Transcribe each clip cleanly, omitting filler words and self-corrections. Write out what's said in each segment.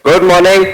Good morning.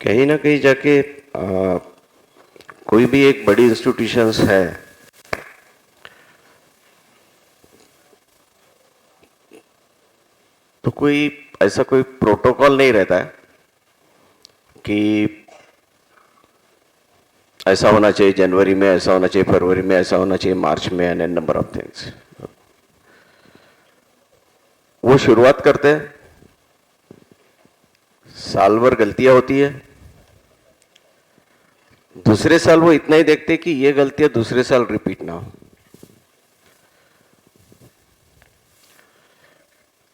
कहीं ना कहीं जाके कोई भी एक बड़ी इंस्टीट्यूशंस है, तो कोई ऐसा कोई प्रोटोकॉल नहीं रहता है कि ऐसा होना चाहिए जनवरी में, ऐसा होना चाहिए फरवरी में, ऐसा होना चाहिए मार्च में, n n number of things. वो शुरुआत करते हैं, साल भर गलतियां होती है, दूसरे साल वो इतना ही देखते कि ये गलतियां दूसरे साल रिपीट ना हो।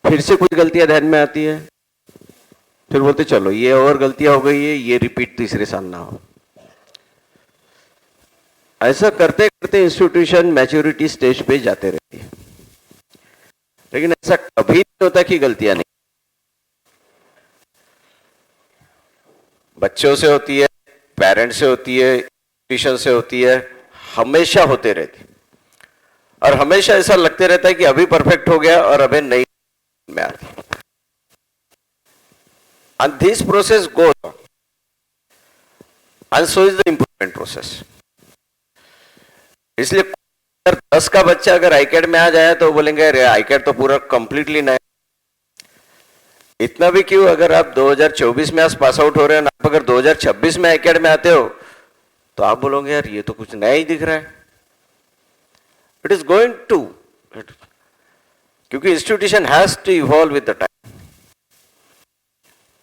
फिर से कुछ गलतियां ध्यान में आती है, फिर बोलते चलो ये और गलतियां हो गई है, ये रिपीट तीसरे साल ना हो। ऐसा करते करते इंस्टीट्यूशन मैच्योरिटी स्टेज पे जाते रहती है, लेकिन ऐसा कभी नहीं होता कि गलतियां नहीं। बच्चों से होती है, पेरेंट्स से होती है, इंस्टीट्यूशन से होती है, हमेशा होते रहती है। और हमेशा ऐसा लगते रहता है कि अभी परफेक्ट हो गया और अभी नहीं में आती। And this process goes on. And so is the improvement process. इसलिए अगर 10 का बच्चा अगर आईकैड में आ जाए तो बोलेंगे अरे आईकैड तो पूरा कंप्लीटली नया। इतना भी क्यों, अगर आप 2024 में आज पास आउट हो रहे हैं, आप अगर 2026 में आईकैड में आते हो तो आप बोलोगे यार ये तो कुछ नया ही दिख रहा है। इट इज गोइंग टू, क्योंकि institution has to evolve with the time.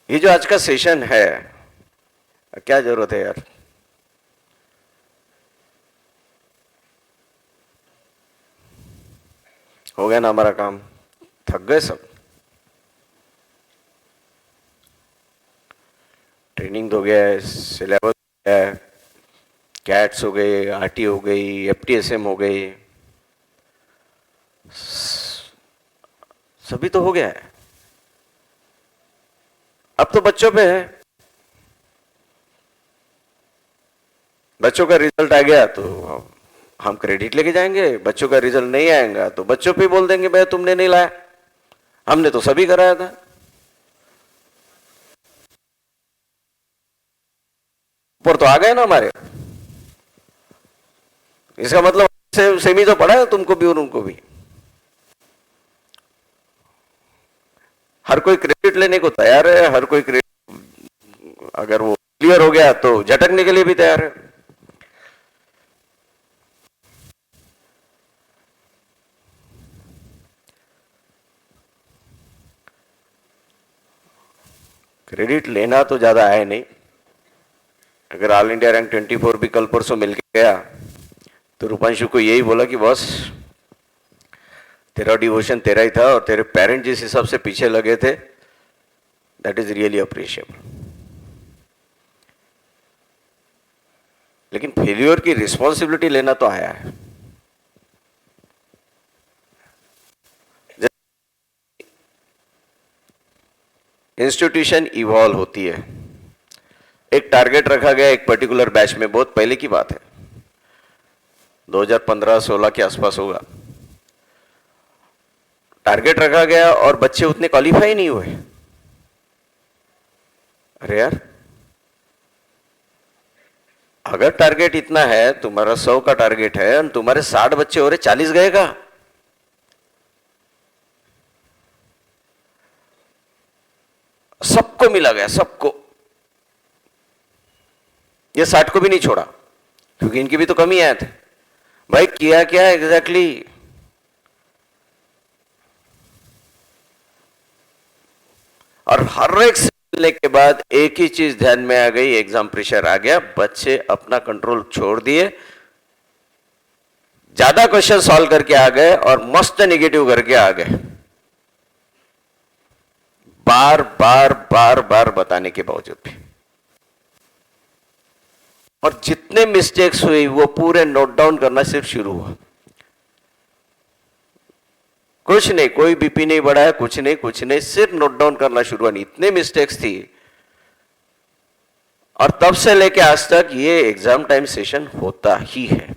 ये जो आज का सेशन है, क्या जरूरत है यार? हो गया ना हमारा काम, थक गए सब। ट्रेनिंग हो गया है, सिलेबस हो गया है, कैट्स हो गए, आरटी हो गई, एफटीएसएम हो गई, सभी तो हो गया है। अब तो बच्चों पे है। बच्चों का रिजल्ट आ गया तो हम क्रेडिट लेके जाएंगे, बच्चों का रिजल्ट नहीं आएगा तो बच्चों पे बोल देंगे भाई तुमने नहीं लाया, हमने तो सभी कराया था। ऊपर तो आ गए ना हमारे, इसका मतलब सेम ही तो पड़ा है तुमको भी और उनको भी। हर कोई क्रेडिट लेने को तैयार है, हर कोई क्रेडिट अगर वो क्लियर हो गया तो झटकने के लिए भी तैयार है। क्रेडिट लेना तो ज्यादा है नहीं। अगर ऑल इंडिया रैंक 24 भी कल परसों मिल के गया तो रूपांशु को यही बोला कि बॉस तेरा डिवोशन तेरा ही था और तेरे पेरेंट जिस हिसाब से पीछे लगे थे, दैट इज रियली अप्रिशिएबल। लेकिन फेल्योर की रिस्पॉन्सिबिलिटी लेना तो आया है। इंस्टीट्यूशन इवॉल्व होती है, एक टारगेट रखा गया एक पर्टिकुलर बैच में, बहुत पहले की बात है, 2015-16 के आसपास होगा। टारगेट रखा गया और बच्चे उतने क्वालिफाई नहीं हुए। अरे यार, अगर टारगेट इतना है, तुम्हारा 100 का टारगेट है और तुम्हारे 60 बच्चे हो रहे, 40 गए का? सबको मिला गया, सबको। ये 60 को भी नहीं छोड़ा, क्योंकि इनकी भी तो कमी आए थे। भाई किया क्या एग्जैक्टली? और हर एक से मिलने के बाद एक ही चीज ध्यान में आ गई, एग्जाम प्रेशर आ गया, बच्चे अपना कंट्रोल छोड़ दिए, ज्यादा क्वेश्चन सॉल्व करके आ गए और मस्त नेगेटिव करके आ गए। बार बार बार बार बताने के बावजूद भी। और जितने मिस्टेक्स हुई वो पूरे नोट डाउन करना सिर्फ शुरू हुआ। कुछ नहीं, कोई बीपी नहीं बढ़ाया, कुछ नहीं, सिर्फ नोट डाउन करना शुरू हुआ। इतने मिस्टेक्स थी, और तब से लेके आज तक ये एग्जाम टाइम सेशन होता ही है।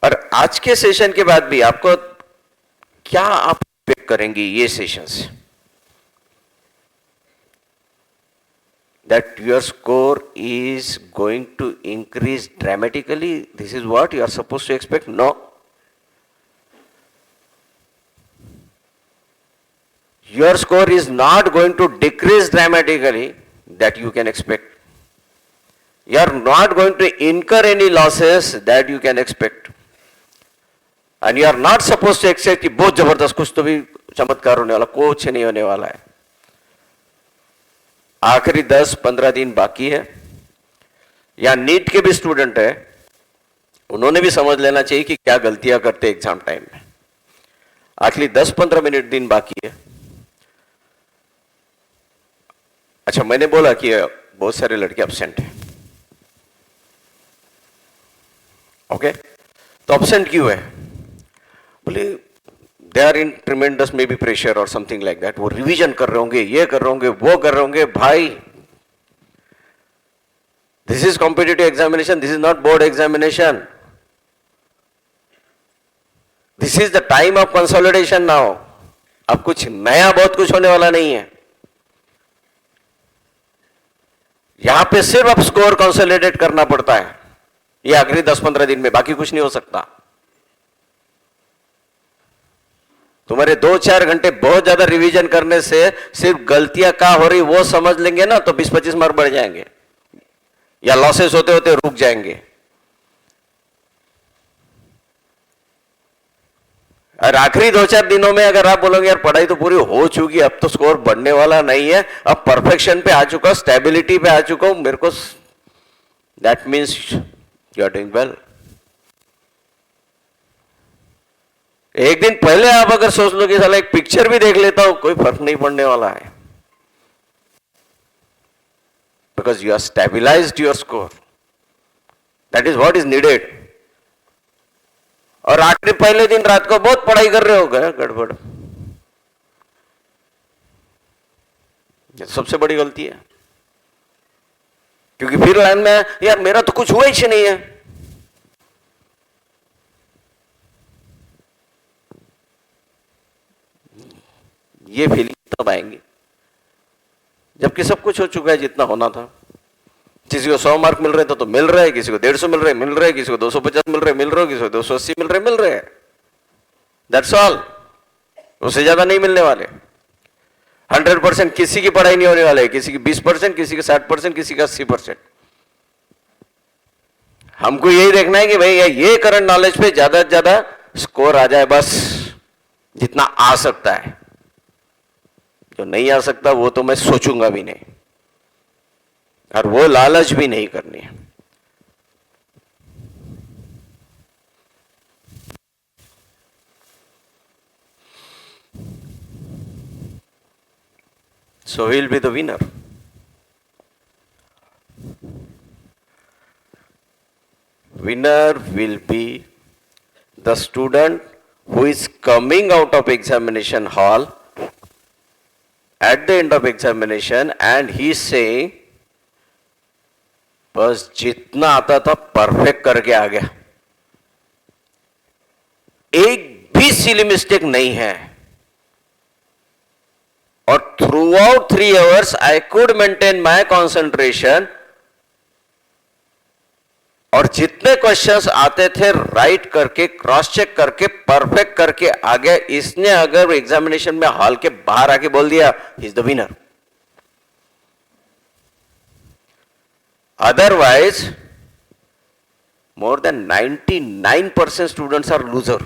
और आज के सेशन के बाद भी आपको क्या आप एक्सपेक्ट करेंगे ये सेशन से? That your score is going to increase dramatically. This is what you are supposed to expect? No. Your score is not going to decrease dramatically that you can expect. You are not going to incur any losses that you can expect. And you are not supposed to expect कि बहुत जबरदस्त कुछ तो भी चमत्कार होने वाला, कुछ नहीं होने वाला है। आखिरी 10-15 दिन बाकी है। या नीट के भी स्टूडेंट है, उन्होंने भी समझ लेना चाहिए कि क्या गलतियां करते एग्जाम टाइम में। आखिरी 10-15 मिनट दिन बाकी है। अच्छा, मैंने बोला कि बहुत सारे लड़के एब्सेंट हैं। ओके, तो एब्सेंट क्यों है? बोले they are in tremendous may be pressure और समथिंग लाइक दैट। वो रिवीजन कर रहे होंगे, ये कर रहे होंगे, वो कर रहे होंगे। भाई, this is competitive examination, this is not board examination. This is the time of consolidation now. अब कुछ नया बहुत कुछ होने वाला नहीं है। यहां पे सिर्फ अब स्कोर कंसोलिडेट करना पड़ता है ये आखिरी 10-15 दिन में, बाकी कुछ नहीं हो सकता। तुम्हारे 2-4 घंटे बहुत ज्यादा रिवीजन करने से सिर्फ गलतियां कहां हो रही वो समझ लेंगे ना, तो 20-25 मार्क बढ़ जाएंगे या लॉसेस होते होते रुक जाएंगे। और आखिरी 2-4 दिनों में अगर आप बोलोगे यार पढ़ाई तो पूरी हो चुकी, अब तो स्कोर बढ़ने वाला नहीं है, अब परफेक्शन पे आ चुका, स्टेबिलिटी पे आ चुका हूं, मेरे को, that means you are doing well. एक दिन पहले आप अगर सोच लो कि साला एक पिक्चर भी देख लेता हूं, कोई फर्क नहीं पड़ने वाला है, because you are stabilised your score. That is what is needed. और आखिरी पहले दिन रात को बहुत पढ़ाई कर रहे हो गए, गड़बड़। सबसे बड़ी गलती है, क्योंकि फिर लाइन में यार मेरा तो कुछ हुआ ही नहीं है। ये फीलिंग तब आएंगी जबकि सब कुछ हो चुका है जितना होना था। किसी को 100 मार्क मिल रहे थे तो मिल रहे, किसी को 150 मिल रहे, किसी को 250 मिल रहे, किसी को 280 मिल रहे। That's all. उससे ज्यादा नहीं मिलने वाले। 100% किसी की पढ़ाई नहीं होने वाले, किसी की 20%, किसी की 60%, किसी का 80%। हमको यही देखना है कि भाई ये करंट नॉलेज पे ज्यादा से ज्यादा स्कोर आ जाए, बस जितना आ सकता है। जो नहीं आ सकता वो तो मैं सोचूंगा भी नहीं, और वो लालच भी नहीं करनी है। So he will be the winner. Winner will be the student who is coming out of examination hall at the end of examination and he is saying बस जितना आता था परफेक्ट करके आ गया, एक भी सिली मिस्टेक नहीं है, और through out 3 hours I could maintain my concentration, और जितने क्वेश्चंस आते थे राइट करके, क्रॉस चेक करके, परफेक्ट करके आ गया। इसने अगर एग्जामिनेशन में हॉल के बाहर आके बोल दिया he is the winner. Otherwise, more than 99% students are loser.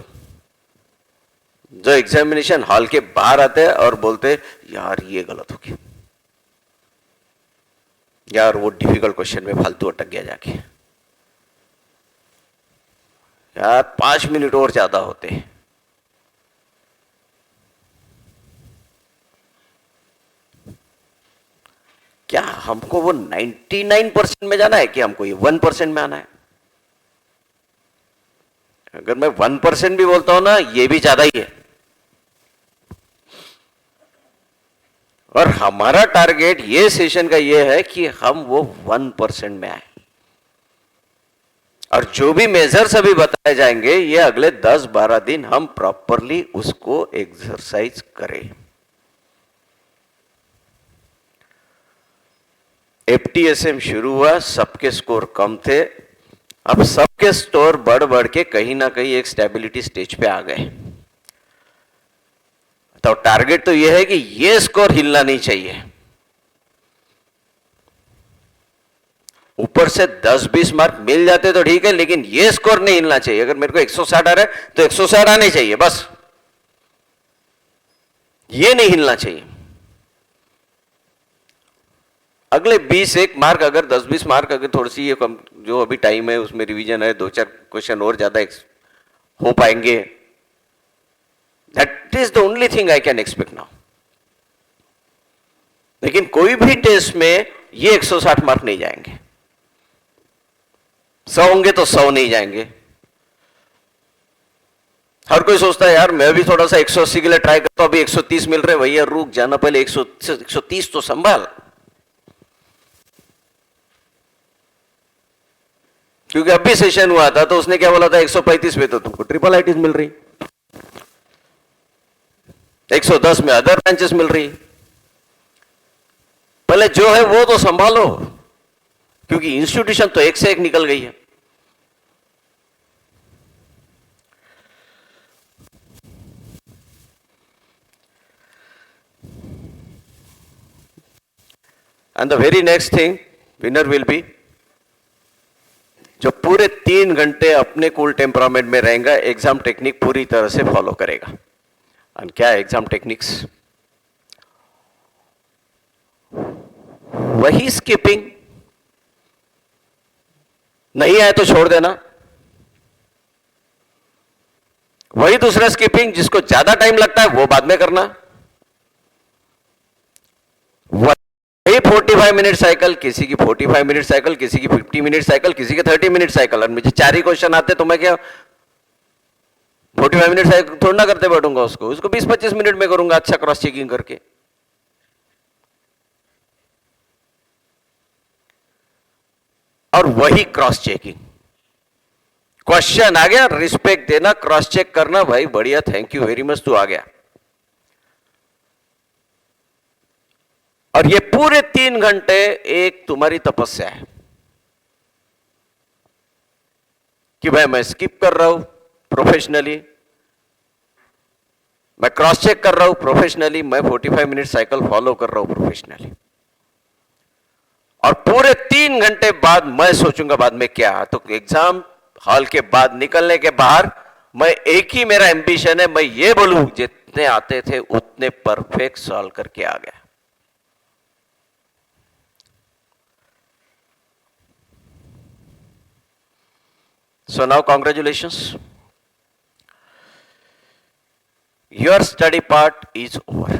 जो एग्जामिनेशन हॉल के बाहर आते हैं और बोलते यार ये गलत हो गया, यार वो डिफिकल्ट क्वेश्चन में फालतू अटक गया जाके, यार 5 मिनट और ज्यादा होते। क्या हमको वो 99% में जाना है कि हमको ये 1% में आना है? अगर मैं 1% भी बोलता हूं ना, ये भी ज्यादा ही है। और हमारा टारगेट ये सेशन का ये है कि हम वो 1% में आए। और जो भी मेजर्स अभी बताए जाएंगे, ये अगले 10-12 दिन हम प्रॉपरली उसको एक्सरसाइज करें। एफटीएसएम शुरू हुआ, सबके स्कोर कम थे, अब सबके स्कोर बढ़ बढ़ के कहीं ना कहीं एक स्टेबिलिटी स्टेज पे आ गए। तो टारगेट तो यह है कि ये स्कोर हिलना नहीं चाहिए। ऊपर से 10-20 मार्क मिल जाते तो ठीक है, लेकिन ये स्कोर नहीं हिलना चाहिए। अगर मेरे को 160 आ रहा है तो 160 आने चाहिए, बस ये नहीं हिलना चाहिए। अगले 20-1 मार्क, अगर 10-20 मार्क अगर थोड़ी सी ये कम, जो अभी टाइम है उसमें रिवीजन है, 2-4 क्वेश्चन और ज्यादा हो पाएंगे, that is the only thing I can expect now. लेकिन कोई भी टेस्ट में ये 160 मार्क नहीं जाएंगे। 100 होंगे तो 100 नहीं जाएंगे। हर कोई सोचता है यार मैं भी थोड़ा सा 180 के लिए ट्राई करता हूं, अभी 130 मिल रहे, भैया रुक जाना, पहले 130 तो संभाल। क्योंकि अभी सेशन हुआ था तो उसने क्या बोला था, 135 में तो तुमको ट्रिपल आईटीज मिल रही, 110 में अदर ब्रांचेस मिल रही। पहले जो है वो तो संभालो, क्योंकि इंस्टीट्यूशन तो एक से एक निकल गई है। And the very next thing, winner will be जो पूरे 3 घंटे अपने कूल टेम्परामेंट में रहेगा, एग्जाम टेक्निक पूरी तरह से फॉलो करेगा। और क्या एग्जाम टेक्निक्स? वही स्किपिंग, नहीं आए तो छोड़ देना। वही दूसरा स्किपिंग, जिसको ज्यादा टाइम लगता है वो बाद में करना। वही 45 मिनट साइकिल, किसी की 45 मिनट साइकिल, किसी की 50 मिनट साइकिल, किसी के 30 मिनट साइकिल। और मुझे 4 ही क्वेश्चन आते तो मैं क्या 45 मिनट साइकिल थोड़ा ना करते बैठूंगा, उसको 20-25 मिनट में करूंगा, अच्छा क्रॉस चेकिंग करके। और वही क्रॉस चेकिंग, क्वेश्चन आ गया, रिस्पेक्ट देना, क्रॉस चेक करना, भाई बढ़िया, थैंक यू वेरी मच, तू आ गया। और ये पूरे 3 घंटे एक तुम्हारी तपस्या है कि भाई मैं स्किप कर रहा हूं प्रोफेशनली, मैं क्रॉस चेक कर रहा हूं प्रोफेशनली, मैं 45 मिनट साइकिल फॉलो कर रहा हूं प्रोफेशनली। और पूरे 3 घंटे बाद मैं सोचूंगा बाद में क्या। तो एग्जाम हॉल के बाद निकलने के बाहर मैं एक ही मेरा एम्बिशन है, मैं ये बोलूं जितने आते थे उतने परफेक्ट सॉल्व करके आ गया। So now congratulations, your study part is over।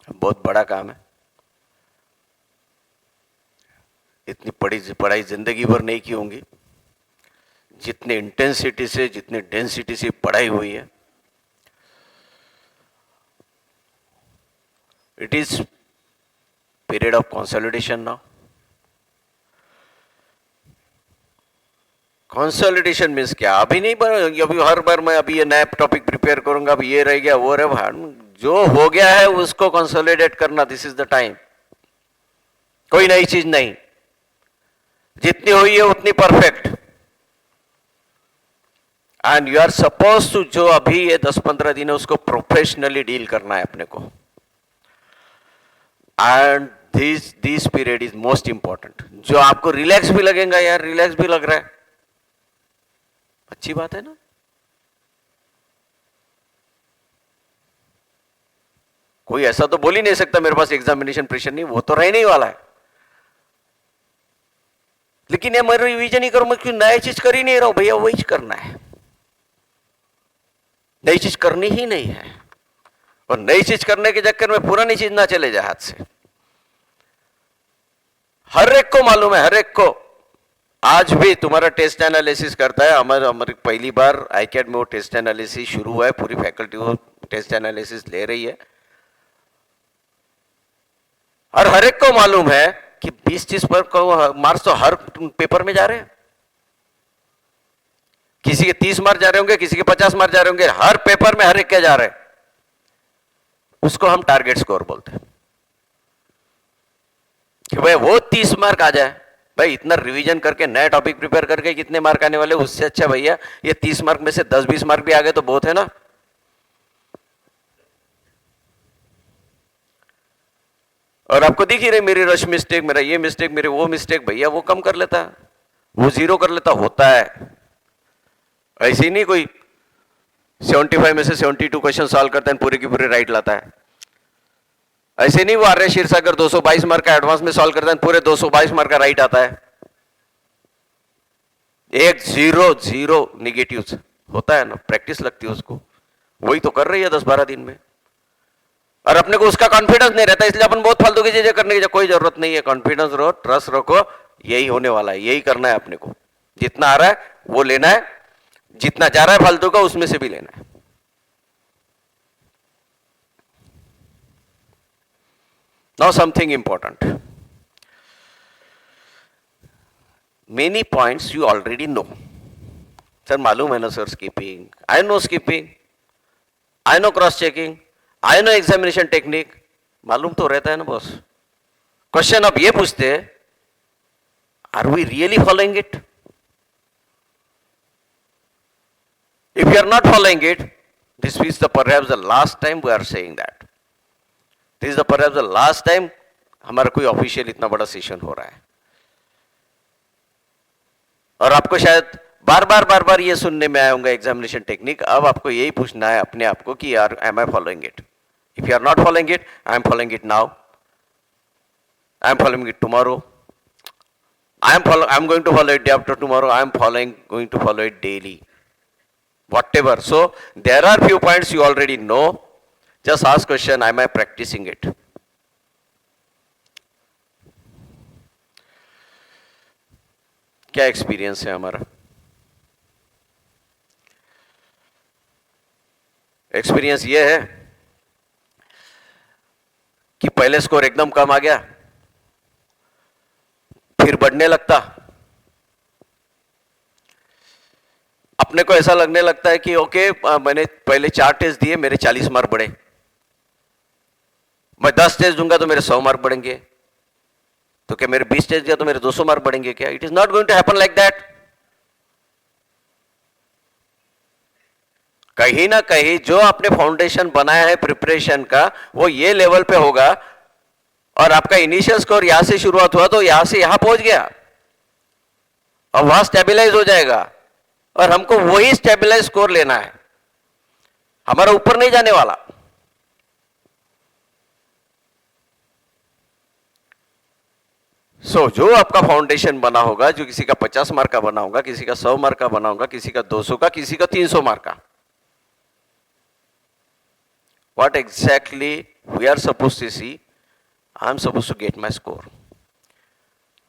बहुत बड़ा काम है, इतनी पढ़ाई जिंदगी भर नहीं की होंगी जितने इंटेंसिटी से, जितने डेंसिटी से पढ़ाई हुई है। It is period of consolidation now. Consolidation means क्या? अभी नहीं अभी हर बार मैं अभी ये नया टॉपिक प्रिपेयर करूंगा, अभी ये रह गया वो रह, जो हो गया है उसको कंसोलिडेट करना, दिस इज द टाइम। कोई नई चीज नहीं, जितनी हुई है उतनी perfect. And you are suppose to, जो अभी ये 10-15 दिन है उसको प्रोफेशनली डील करना है अपने को। And this period is most important. जो आपको रिलैक्स भी लगेगा, यार रिलैक्स भी लग रहा है, अच्छी बात है ना। कोई ऐसा तो बोल ही नहीं सकता मेरे पास एग्जामिनेशन प्रेशर नहीं, वो तो रहने ही वाला है। लेकिन ये मैं रिवीजन ही करूं, मैं क्यों नया चीज कर ही नहीं रहा हूं, भैया वही करना है, नई चीज करनी ही नहीं है। और नई चीज करने के चक्कर में पुरानी चीज ना चले जाए हाथ से। हर एक को मालूम है, हर एक को। आज भी तुम्हारा टेस्ट एनालिसिस करता है, हमारी पहली बार आईकैट में वो टेस्ट एनालिसिस शुरू हुआ है, पूरी फैकल्टी वो टेस्ट एनालिसिस ले रही है, और हर एक को मालूम है कि 20-30 पर मार्क्स तो हर पेपर में जा रहे हैं। किसी के 30 मार्क्स जा रहे होंगे, किसी के 50 मार्क्स जा रहे होंगे, हर पेपर में हर एक के जा रहे हैं। उसको हम टारगेट स्कोर बोलते हैं कि भाई वो 30 मार्क आ जाए। भाई इतना रिवीजन करके नया टॉपिक प्रिपेयर करके कितने मार्क आने वाले, उससे अच्छा भैया ये 30 मार्क में से 10-20 मार्क भी आ गए तो बहुत है ना। और आपको दिख ही रही मेरी रश मिस्टेक, मेरा ये मिस्टेक, मेरे वो मिस्टेक, भैया वो कम कर लेता है, वो 0 कर लेता, होता है। ऐसे ही नहीं कोई 75 में से 72 क्वेश्चन सॉल्व करता है, पूरे की पूरे राइट लाता है। ऐसे नहीं वो आर्य क्षीरसागर 222 मार्क का एडवांस में सॉल्व करता है, पूरे 222 मार्क का राइट आता है। एक 0 निगेटिव होता है ना, प्रैक्टिस लगती है उसको, वही तो कर रही है 10-12 दिन में। और अपने को उसका कॉन्फिडेंस नहीं रहता, इसलिए अपन बहुत फालतू की चीजें करने की कोई जरूरत नहीं है। कॉन्फिडेंस रहो, ट्रस्ट रखो, यही होने वाला है, यही करना है अपने को। जितना आ रहा है वो लेना है, जितना जा रहा है फालतू का उसमें से भी लेना है। Now something important. Many points you already know. Sir मालूम है ना sir skipping, I know skipping, I know cross checking, I know examination technique, मालूम तो रहता है ना बॉस। क्वेश्चन अब ये पूछते हैं, are we really following it? If you are not following it, this is the perhaps the last time we are saying that, this is the perhaps the last time हमारा कोई official इतना बड़ा session हो रहा है। और आपको शायद बार बार ये सुनने में आया होगा एग्जामिनेशन टेक्निक। अब आपको यही पूछना है अपने आप को कि यार am I following it? If you are not following it, I am following it now, I am following it tomorrow, I am going to follow it day after tomorrow, I am going to follow it daily, whatever. So there are few points you already know, just ask question, am I practicing it? क्या experience है हमारा? Experience ये है कि पहले score एकदम कम आ गया, फिर बढ़ने लगता, अपने को ऐसा लगने लगता है कि ओके मैंने पहले 4 टेस्ट दिए, मेरे 40 मार्क बढ़े, मैं 10 टेस्ट दूंगा तो मेरे 100 मार्क बढ़ेंगे, तो क्या मेरे 20 टेस्ट दिया तो मेरे 200 मार्क बढ़ेंगे क्या? It is not going to happen like that. कहीं ना कहीं जो आपने फाउंडेशन बनाया है प्रिपरेशन का, वो ये लेवल पे होगा, और आपका इनिशियल स्कोर यहां से शुरुआत हुआ तो यहां से यहां पहुंच गया, और वहां स्टेबलाइज हो जाएगा, और हमको वही स्टेबलाइज स्कोर लेना है, हमारा ऊपर नहीं जाने वाला। सो जो आपका फाउंडेशन बना होगा, जो किसी का 50 मार्क का बना होगा, किसी का 100 मार्क का बना होगा, किसी का 200 का, किसी का 300 मार्क का, what exactly we are supposed to see? I am supposed to get my score.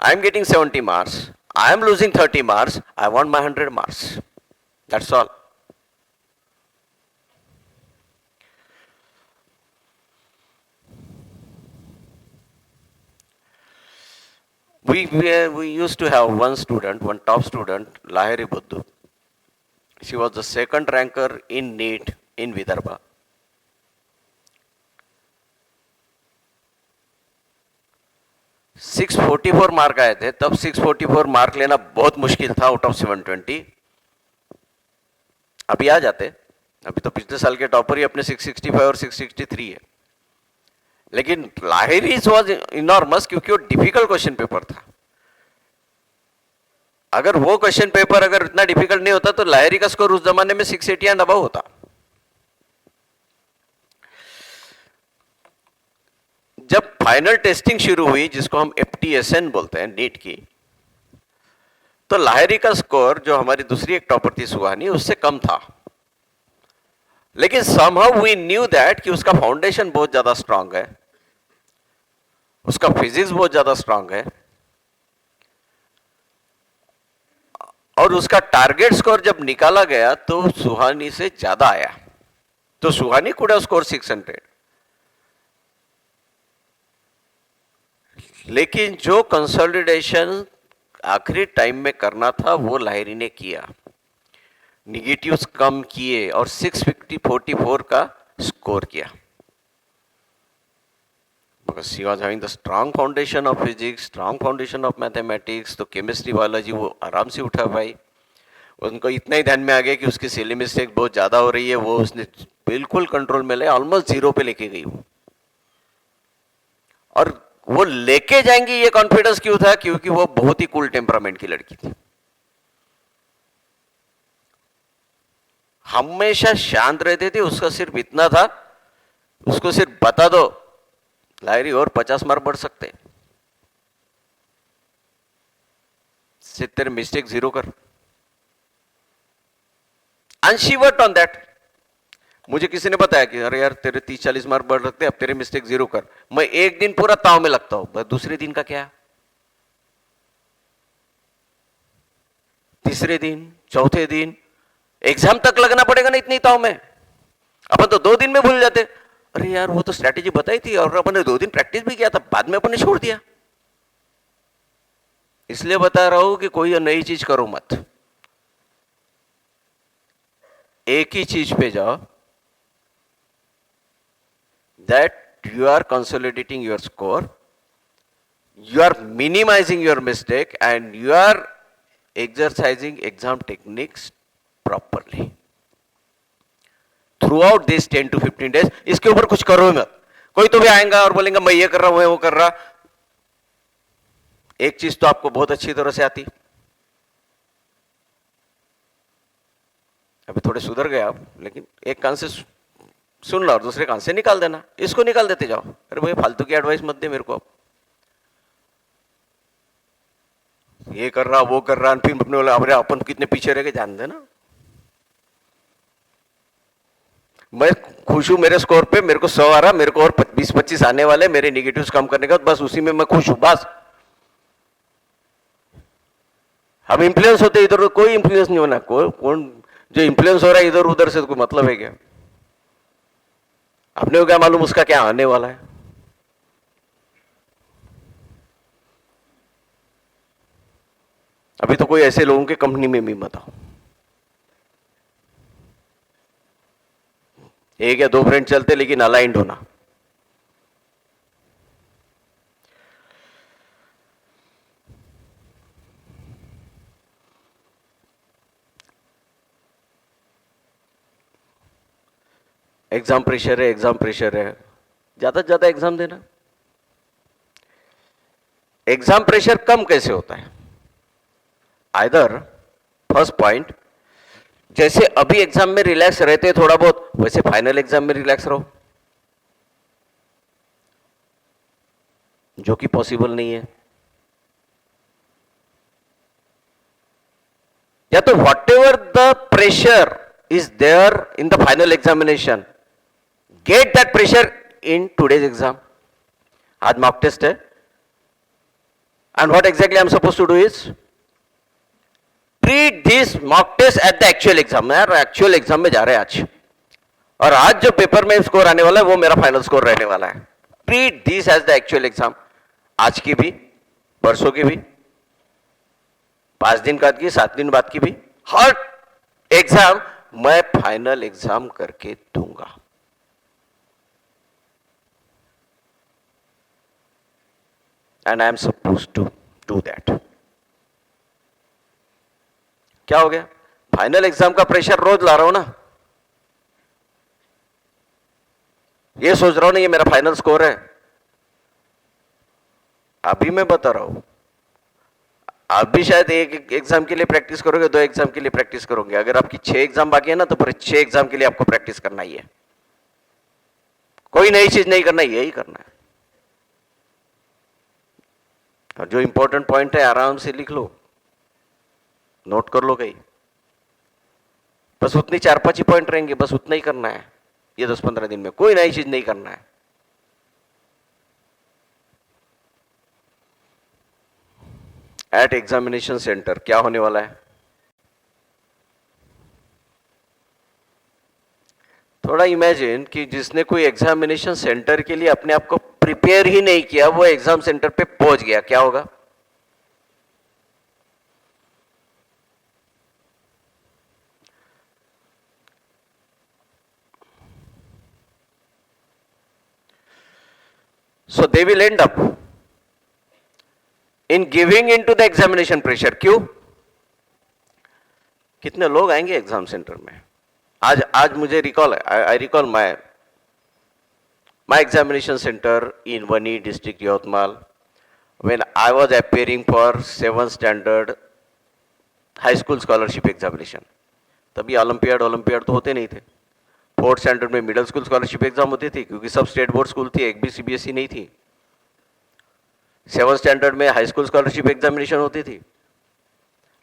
I am getting 70 marks, I am losing 30 marks, I want my 100 marks. That's all. We used to have one student, one top student, Lahiri Buddhu. She was the second ranker in NEET in Vidarbha. Six 44 mark आए थे तब। 644 mark लेना बहुत मुश्किल था out of 720। अभी आ जाते, अभी तो पिछले साल के टॉपर ही अपने 665 और 663 है। लेकिन लाहिरी वाज इनॉर्मस, क्योंकि वो डिफिकल्ट क्वेश्चन पेपर था। अगर वो क्वेश्चन पेपर अगर इतना डिफिकल्ट नहीं होता तो लाहिरी का स्कोर उस जमाने में 680 एंड अबव होता। जब फाइनल टेस्टिंग शुरू हुई, जिसको हम FTSN बोलते हैं, नीट की, तो लाहिरी का स्कोर जो हमारी दूसरी एक टॉपर थी सुहानी, उससे कम था। लेकिन somehow we knew that कि उसका फाउंडेशन बहुत ज्यादा स्ट्रांग है, उसका फिजिक्स बहुत ज्यादा स्ट्रांग है, और उसका टारगेट स्कोर जब निकाला गया तो सुहानी से ज्यादा आया, तो सुहानी कुड हैव स्कोर 600, लेकिन जो कंसोलिडेशन आखिरी टाइम में करना था वो लाहिरी ने किया, निगेटिव्स कम किए और 644 का स्कोर किया, because he was having the strong foundation of physics, strong foundation of mathematics, तो केमिस्ट्री बायोलॉजी वो आराम से उठा पाई। उनको इतना ही ध्यान में आ गया कि उसकी सिली मिस्टेक बहुत ज्यादा हो रही है, वो उसने बिल्कुल कंट्रोल में ले, ऑलमोस्ट 0 पे लेके गई वो। और वो लेके जाएंगी ये कॉन्फिडेंस क्यों था? क्योंकि वो बहुत ही कूल टेम्परामेंट की लड़की थी, हमेशा शांत रहती थी। उसका सिर्फ इतना था, उसको सिर्फ बता दो लाहिरी और 50 मार्क बढ़ सकते, सिर्फ तेरे मिस्टेक 0 कर, and she worked on that. मुझे किसी ने बताया कि अरे यार तेरे 30-40 मार्क बढ़ सकते, अब तेरे मिस्टेक 0 कर। मैं एक दिन पूरा ताव में लगता हूं, दूसरे दिन का क्या, तीसरे दिन, चौथे दिन, एग्जाम तक लगना पड़ेगा ना इतनी ताव में। अपन तो 2 दिन में भूल जाते, अरे यार वो तो स्ट्रैटेजी बताई थी और अपन ने 2 दिन प्रैक्टिस भी किया था, बाद में अपन ने छोड़ दिया। इसलिए बता रहा हूं कि कोई नई चीज करो मत, एक ही चीज पे जाओ, that you are consolidating your score, you are minimizing your mistake and you are exercising exam techniques properly throughout this 10 to 15 days। इसके ऊपर कुछ करो मत। कोई तो भी आएगा और बोलेगा मैं ये कर रहा हूं, मैं वो कर रहा। एक चीज तो आपको बहुत अच्छी तरह से आती, अभी थोड़े सुधर गए आप, लेकिन एक कान से सुन लो और दूसरे कान से निकाल देना, इसको निकाल देते जाओ। अरे भाई फालतू की एडवाइस मत दे मेरे को, अब ये कर रहा वो कर रहा, फिर अपने बोला अरे अपन कितने पीछे रह गए, ध्यान देना। मैं खुश हूं मेरे स्कोर पे, मेरे को 100 आ रहा, मेरे को और 20-25 आने वाले, मेरे निगेटिव्स कम करने का, बस उसी में मैं खुश हूं बस। हम इंफ्लुएंस होते इधर, कोई इंफ्लुएंस नहीं होना, कौन जो इंफ्लुएंस हो रहा है इधर उधर से, तो कोई मतलब है क्या? अपने को क्या मालूम उसका क्या आने वाला है। अभी तो कोई ऐसे लोगों के कंपनी में भी मत आओ, 1 या 2 फ्रेंड चलते लेकिन अलाइंड होना। एग्जाम प्रेशर है, एग्जाम प्रेशर है, ज्यादा से ज्यादा एग्जाम देना। एग्जाम प्रेशर कम कैसे होता है? आइदर फर्स्ट पॉइंट, जैसे अभी एग्जाम में रिलैक्स रहते हैं थोड़ा बहुत, वैसे फाइनल एग्जाम में रिलैक्स रहो, जो कि पॉसिबल नहीं है। या तो whatever the pressure is there in the final examination, get that pressure in today's exam. आज मॉक टेस्ट है, and what exactly I am suppose to do is treat this mock test at the actual exam. यार actual exam में जा रहे हैं आज, और आज जो पेपर में स्कोर आने वाला है वो मेरा फाइनल स्कोर रहने वाला है। Treat this as the actual exam, आज की भी, परसों की भी, 5 दिन बाद की, 7 दिन बाद की भी, हर एग्जाम मैं फाइनल एग्जाम करके दूंगा। And I am suppose to do that. क्या हो गया? फाइनल एग्जाम का प्रेशर रोज ला रहा हूं ना, ये सोच रहा हूं ना ये मेरा फाइनल स्कोर है। अभी मैं बता रहा हूं, आप भी शायद 1 एग्जाम के लिए प्रैक्टिस करोगे, 2 एग्जाम के लिए प्रैक्टिस करोगे। अगर आपकी 6 एग्जाम बाकी है ना, तो पूरे 6 एग्जाम के लिए आपको प्रैक्टिस करना ही है, कोई नई चीज नहीं करना, यही करना है। और जो इंपॉर्टेंट पॉइंट है आराम से लिख लो, नोट कर लो कहीं, बस उतनी 4-5 ही पॉइंट रहेंगे, बस उतना ही करना है ये 10-15 दिन में, कोई नई चीज नहीं करना है। एट एग्जामिनेशन सेंटर क्या होने वाला है? थोड़ा इमेजिन कि जिसने कोई एग्जामिनेशन सेंटर के लिए अपने आप को प्रिपेयर ही नहीं किया, वो एग्जाम सेंटर पे पहुंच गया, क्या होगा? So they will end up in giving into the examination pressure. क्यों? कितने लोग आएंगे एग्जाम सेंटर में? आज मुझे recall, I recall my examination center in Vani district, Yotmal, when I was appearing for 7th standard high school scholarship examination. तभी olympiad तो होते नहीं थे. 4th स्टैंडर्ड में मिडिल स्कूल स्कॉलरशिप एग्जाम होती थी, क्योंकि सब स्टेट बोर्ड स्कूल थी, एक भी सीबीएसई नहीं थी. 7th स्टैंडर्ड में हाई स्कूल स्कॉलरशिप एग्जामिनेशन होती थी.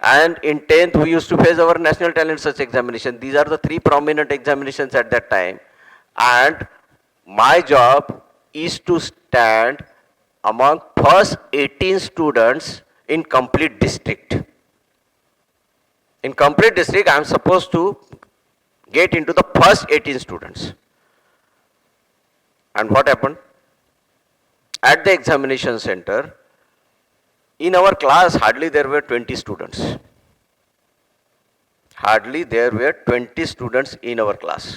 And in 10th we used to face our national talent search examination. These are the 3 prominent examinations at that time, and my job is to stand among first 18 students in complete district. In complete district, I am supposed to get into the first 18 students. And what happened? At the examination center, in our class, hardly there were 20 students. Hardly there were 20 students in our class.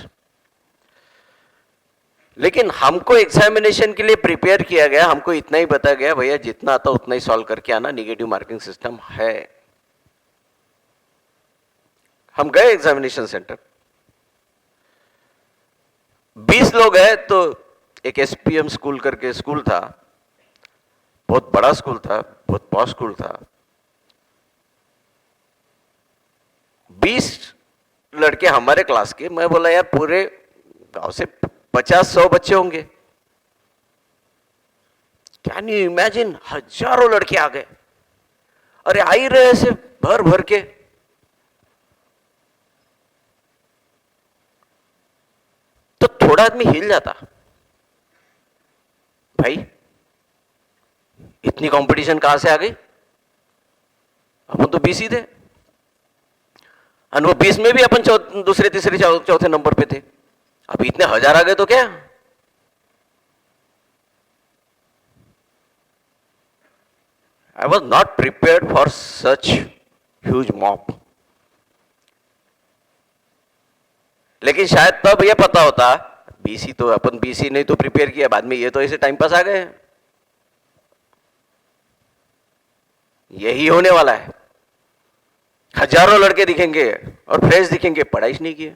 लेकिन हमको examination के लिए prepare किया गया, हमको इतना ही बताया गया, भैया जितना आता उतना ही सॉल्व करके आना, निगेटिव मार्किंग सिस्टम है. हम गए एग्जामिनेशन सेंटर, 20 लोग हैं. तो एक एसपीएम स्कूल करके स्कूल था, बहुत बड़ा स्कूल था, बहुत पॉश स्कूल था. 20 लड़के हमारे क्लास के. मैं बोला यार पूरे गांव से 50-100 बच्चे होंगे. कैन यू इमेजिन, हजारों लड़के आ गए. अरे आ ही रहे ऐसे भर भर के. तो थोड़ा आदमी हिल जाता, भाई इतनी कंपटीशन कहां से आ गई? अपन तो 20 ही थे, और वो 20 में भी अपन दूसरे तीसरे चौथे नंबर पे थे. अब इतने हजार आ गए तो क्या? I was not prepared for such huge mob. लेकिन शायद तब ये पता होता, बीसी तो अपन बीसी नहीं तो प्रिपेयर किया, बाद में ये तो ऐसे टाइम पास आ गए. यही होने वाला है. हजारों लड़के दिखेंगे और फ्रेश दिखेंगे, पढ़ाई नहीं किए.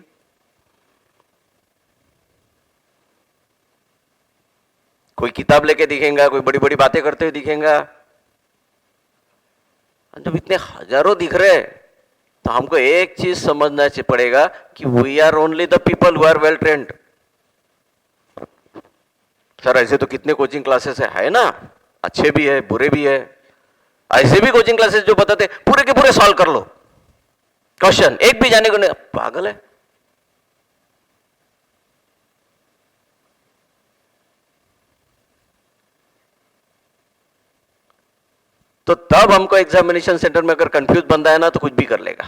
कोई किताब लेके दिखेगा, कोई बड़ी बड़ी बातें करते हुए दिखेगा. जब इतने हजारों दिख रहे तो हमको एक चीज समझना पड़ेगा कि we are only the people who are well trained. Sir ऐसे तो कितने कोचिंग क्लासेस है ना, अच्छे भी है बुरे भी है. ऐसे भी कोचिंग क्लासेस जो बताते पूरे के पूरे सॉल्व कर लो क्वेश्चन, एक भी जाने को नहीं. पागल है. तो तब हमको एग्जामिनेशन सेंटर में अगर कंफ्यूज बंदा है ना तो कुछ भी कर लेगा.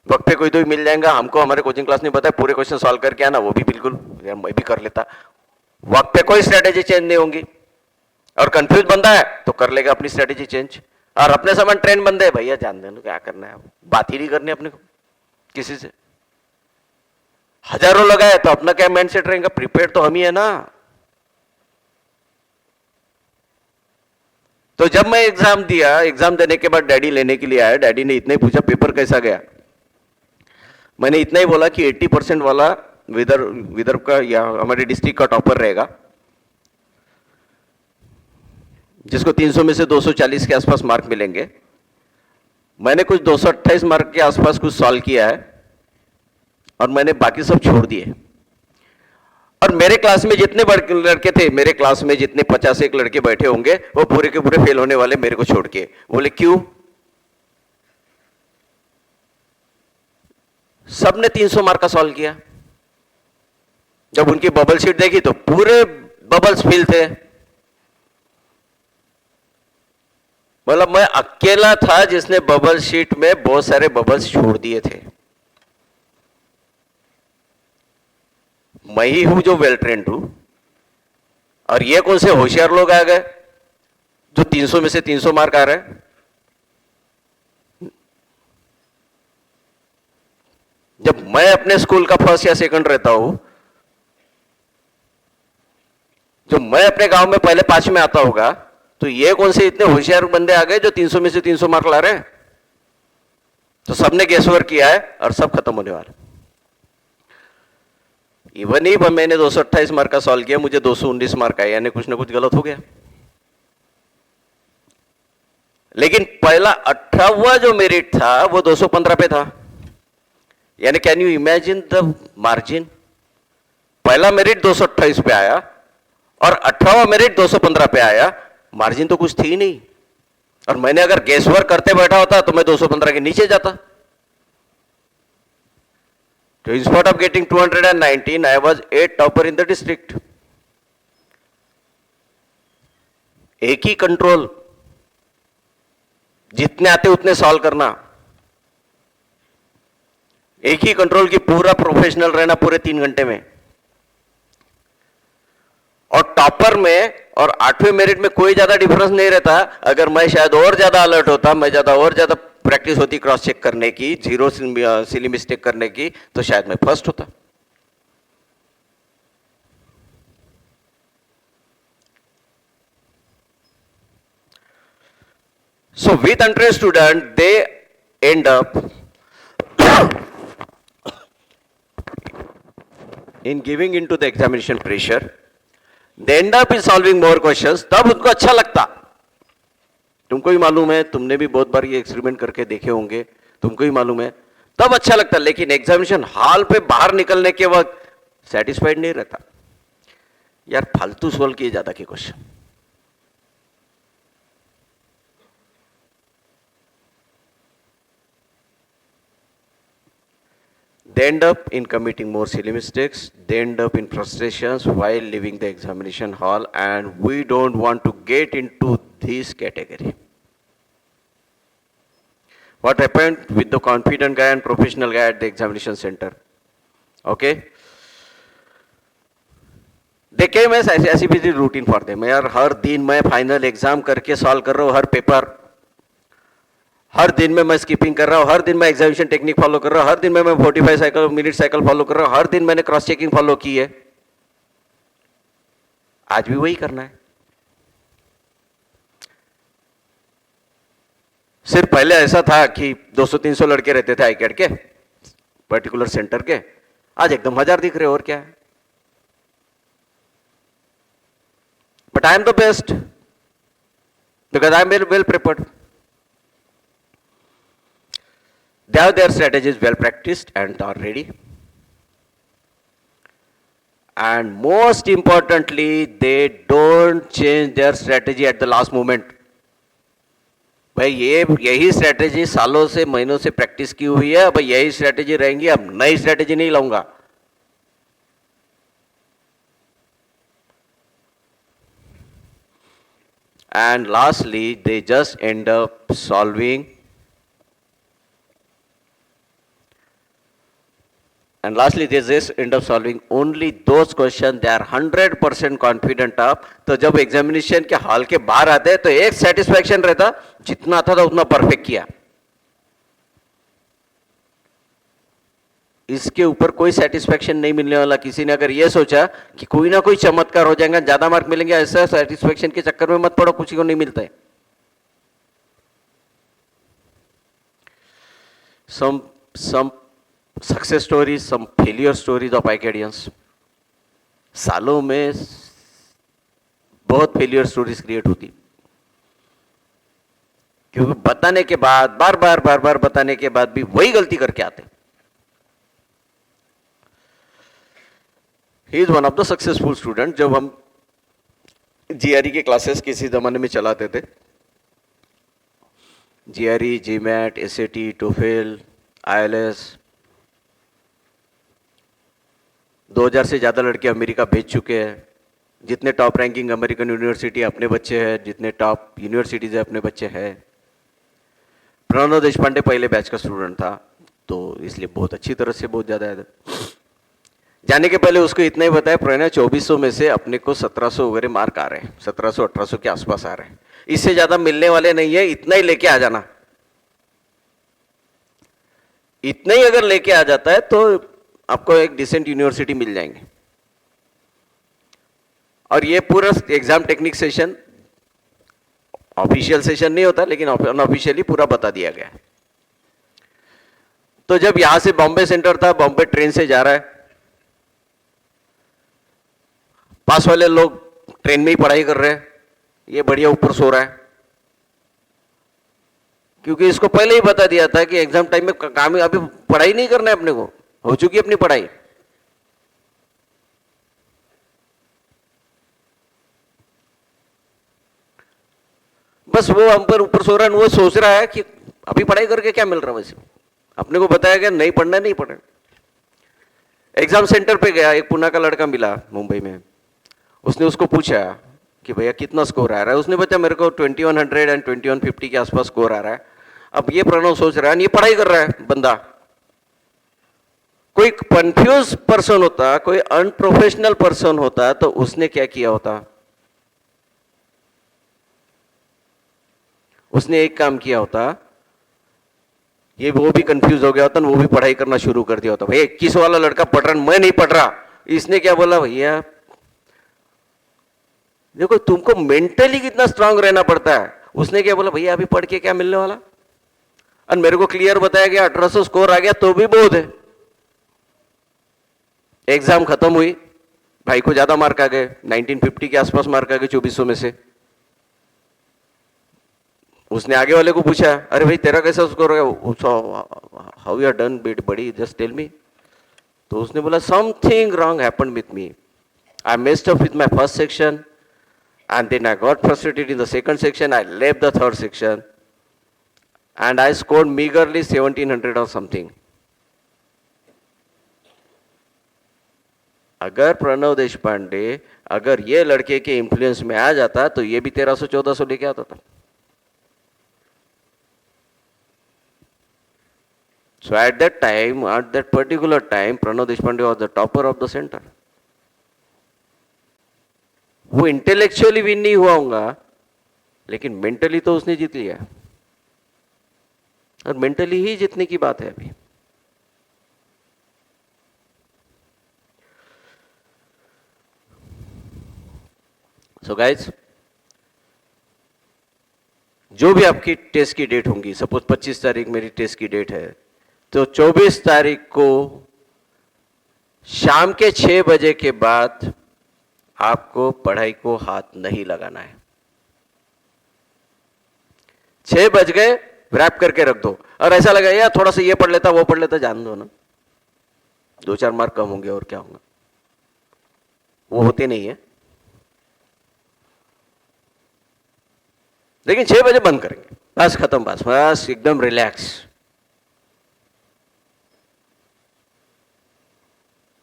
वक्त पे कोई तो भी मिल जाएगा. हमको हमारे कोचिंग क्लास नहीं पता है, पूरे क्वेश्चन सॉल्व करके आना, वो भी बिल्कुल मैं भी कर लेता. वक्त पे कोई स्ट्रेटेजी चेंज नहीं होंगी. और कंफ्यूज बंदा है तो कर लेगा अपनी स्ट्रेटेजी चेंज. और अपने समान ट्रेन बंदे, भैया जान देना क्या करना है, बात ही नहीं करनी अपने को किसी से. हजारों लगाए तो अपना क्या माइंडसेट रहेगा, प्रिपेयर तो हम ही है ना. तो जब मैं एग्जाम दिया, एग्जाम देने के बाद डैडी लेने के लिए आया. डैडी ने इतना ही पूछा पेपर कैसा गया. मैंने इतना ही बोला कि 80% वाला विदर्भ का या हमारे डिस्ट्रिक्ट का टॉपर रहेगा, जिसको 300 में से 240 के आसपास मार्क मिलेंगे. मैंने कुछ 228 मार्क के आसपास कुछ सॉल्व किया है और मैंने बाकी सब छोड़ दिए. और मेरे क्लास में जितने लड़के थे, मेरे क्लास में जितने 51 लड़के बैठे होंगे, वो पूरे के पूरे फेल होने वाले मेरे को छोड़ के. बोले क्यों? सबने 300 मार्क का सॉल्व किया. जब उनकी बबल शीट देखी तो पूरे बबल्स फिल थे. मतलब मैं अकेला था जिसने बबल शीट में बहुत सारे बबल्स छोड़ दिए थे. मैं ही हूं जो वेल ट्रेंड हूं, और ये कौन से होशियार लोग आ गए जो 300 में से 300 मार्क आ रहे हैं? जब मैं अपने स्कूल का फर्स्ट या सेकंड रहता हूं, जो मैं अपने गांव में पहले 5 में आता होगा, तो ये कौन से इतने होशियार बंदे आ गए जो 300 में से 300 मार्क ला रहे हैं? तो सबने गेसवर्क किया है और सब खत्म होने वाला। इवन ही मैंने 228 मार्क का सॉल्व किया, मुझे 219 मार्क आए, यानी कुछ ना कुछ गलत हो गया। लेकिन पहला 18वां जो मेरिट था वो 215 पे था, यानी can you imagine the margin? पहला मेरिट 228 पे आया और 18वां मेरिट 215 पे आया, मार्जिन तो कुछ थी ही नहीं। और मैंने अगर गेसवर्क करते बैठा होता तो मैं 215 के नीचे जाता। तो instead of getting 219 I was 8 topper in the district. एक ही कंट्रोल, जितने आते उतने सॉल्व करना, एक ही कंट्रोल की पूरा प्रोफेशनल रहना पूरे 3 घंटे में। और टॉपर में और 8वें मेरिट में कोई ज्यादा डिफरेंस नहीं रहता। अगर मैं शायद और ज्यादा अलर्ट होता, मैं और ज्यादा प्रैक्टिस होती क्रॉस चेक करने की, जीरो सिली मिस्टेक करने की, तो शायद मैं फर्स्ट होता। So with untrained student, they end up in giving into the examination pressure. They end up in solving more questions. तब उनको अच्छा लगता। तुमको ही मालूम है, तुमने भी बहुत बार ये एक्सपेरिमेंट करके देखे होंगे, तुमको ही मालूम है, तब अच्छा लगता। लेकिन एग्जामिनेशन हॉल पे बाहर निकलने के वक्त सेटिस्फाइड नहीं रहता। यार फालतू सोल्व किए ज्यादा के question. They end up in committing more silly mistakes. They end up in frustrations while leaving the examination hall, and we don't want to get into this category. What happened with the confident guy and professional guy at the examination center? Okay? They came as ऐसी busy routine for them. यार हर दिन मैं final exam करके solve कर रहा हूँ हर paper, हर दिन में मैं स्किपिंग कर रहा हूँ, हर दिन मैं एग्जामिनेशन टेक्निक फॉलो कर रहा हूँ, हर दिन में मैं 45 मिनट साइकिल फॉलो कर रहा हूँ, हर दिन मैंने क्रॉस चेकिंग फॉलो की है। आज भी वही करना है। सिर्फ पहले ऐसा था कि 200-300 लड़के रहते थे आईकेट के पर्टिकुलर सेंटर के, आज एकदम 1000 दिख रहे, और क्या है। But I am the best because I am well prepared. They have their strategies well practiced and are ready. And most importantly, they don't change their strategy at the last moment. भाई यही strategy सालों से महीनों से practice की हुई है, भाई यही स्ट्रेटेजी रहेंगी, अब नई स्ट्रेटेजी नहीं लाऊंगा. And lastly, they just end up solving. And lastly, they just end up solving only those questions they are 100% confident of. तो जब एग्जामिनेशन के हॉल के बाहर आते तो एक सेटिस्फैक्शन रहता, जितना आता था उतना परफेक्ट किया. इसके ऊपर कोई सेटिस्फैक्शन नहीं मिलने वाला. किसी ने अगर ये सोचा कि कोई ना कोई चमत्कार हो जाएगा, ज्यादा मार्क मिलेंगे, ऐसा सेटिस्फैक्शन के चक्कर में मत पड़ो, किसी को नहीं मिलता है. some success stories, some failure stories of ICADians. सालों में बहुत फेलियर स्टोरीज क्रिएट होती, क्योंकि बताने के बाद बार बार बताने के बाद भी वही गलती करके आते. He is one of the successful student. जब हम जीआरई के क्लासेस किसी जमाने में चलाते थे, GRE, GMAT, SAT, TOEFL, ILS, 2000 से ज़्यादा लड़के अमेरिका भेज चुके हैं. जितने टॉप रैंकिंग अमेरिकन यूनिवर्सिटी अपने बच्चे हैं, जितने टॉप यूनिवर्सिटीज़ अपने बच्चे हैं. प्रणव देशपांडे पहले बैच का स्टूडेंट था, तो इसलिए बहुत अच्छी तरह से बहुत ज़्यादा है. जाने के पहले उसको इतना ही बताया, प्रणय 2400 में से अपने को 1700 वगैरह मार्क आ रहे हैं, 1700-1800 के आसपास आ रहे हैं, इससे ज्यादा मिलने वाले नहीं है, इतना ही लेके आ जाना। इतना ही अगर लेके आ जाता है तो आपको एक डिसेंट यूनिवर्सिटी मिल जाएंगे। और ये पूरा exam technique session official session नहीं होता, लेकिन अनऑफिशियली पूरा बता दिया गया है। तो जब यहां से बॉम्बे सेंटर था, बॉम्बे ट्रेन से जा रहा है, पास वाले लोग ट्रेन में ही पढ़ाई कर रहे हैं, ये बढ़िया ऊपर सो रहा है, क्योंकि इसको पहले ही बता दिया था कि एग्जाम टाइम में काम, अभी पढ़ाई नहीं करना है अपने को, हो चुकी अपनी पढ़ाई। बस वो हम पर ऊपर सो रहा है, वो सोच रहा है कि अभी पढ़ाई करके क्या मिल रहा है। वैसे अपने को बताया गया नहीं पढ़ना, नहीं पढ़ना। एग्जाम सेंटर पे गया, एक पुणे का लड़का मिला मुंबई में, उसने उसको पूछा कि भैया कितना स्कोर आ रहा है, उसने बताया मेरे को 2100 एंड 2150 के आसपास स्कोर आ रहा है। अब ये प्रणव सोच रहा है, ये पढ़ाई कर रहा है बंदा। कोई कंफ्यूज पर्सन होता, कोई अनप्रोफेशनल पर्सन होता, तो उसने क्या किया होता, उसने एक काम किया होता, ये वो भी कंफ्यूज हो गया होता, वो भी पढ़ाई करना शुरू कर दिया होता। भाई 21 वाला लड़का पढ़ रहा, मैं नहीं पढ़ रहा, इसने क्या बोला, भैया देखो तुमको मेंटली कितना स्ट्रांग रहना पड़ता है। उसने क्या बोला, भैया अभी पढ़ के क्या मिलने वाला, और मेरे को क्लियर बताया गया 1800 स्कोर आ गया तो भी बहुत है। एग्जाम खत्म हुई, भाई को ज्यादा मार्क आ गए, 1950 के आसपास मार्क आ गए 2400 में से। उसने आगे वाले को पूछा, अरे भाई तेरा कैसा स्कोर है, हाउ यू आर डन बड़ी, जस्ट टेल मी। तो उसने बोला, something wrong happened with me, I messed up with my first section and then I got frustrated in the second section, I left the third section and I scored meagerly 1700 or something. अगर प्रणव देशपांडे अगर ये लड़के के influence में आ जाता तो ये भी 1300-1400 लेके आता था। So at that time, at that particular time, Pranav Deshpande was the topper of the center. वो इंटेलेक्चुअली विन नहीं हुआ होगा, लेकिन मेंटली तो उसने जीत लिया, और मेंटली ही जीतने की बात है अभी। सो गाइस, जो भी आपकी टेस्ट की डेट होंगी, सपोज 25 तारीख मेरी टेस्ट की डेट है, तो 24 तारीख को शाम के 6 बजे के बाद आपको पढ़ाई को हाथ नहीं लगाना है। 6 बज गए, रैप करके रख दो। और ऐसा लगा यार थोड़ा सा ये पढ़ लेता, वो पढ़ लेता, जान दो ना, 2-4 मार्क कम होंगे और क्या होगा, वो होते नहीं है। लेकिन 6 बजे बंद करेंगे, बस खत्म, बस एकदम रिलैक्स,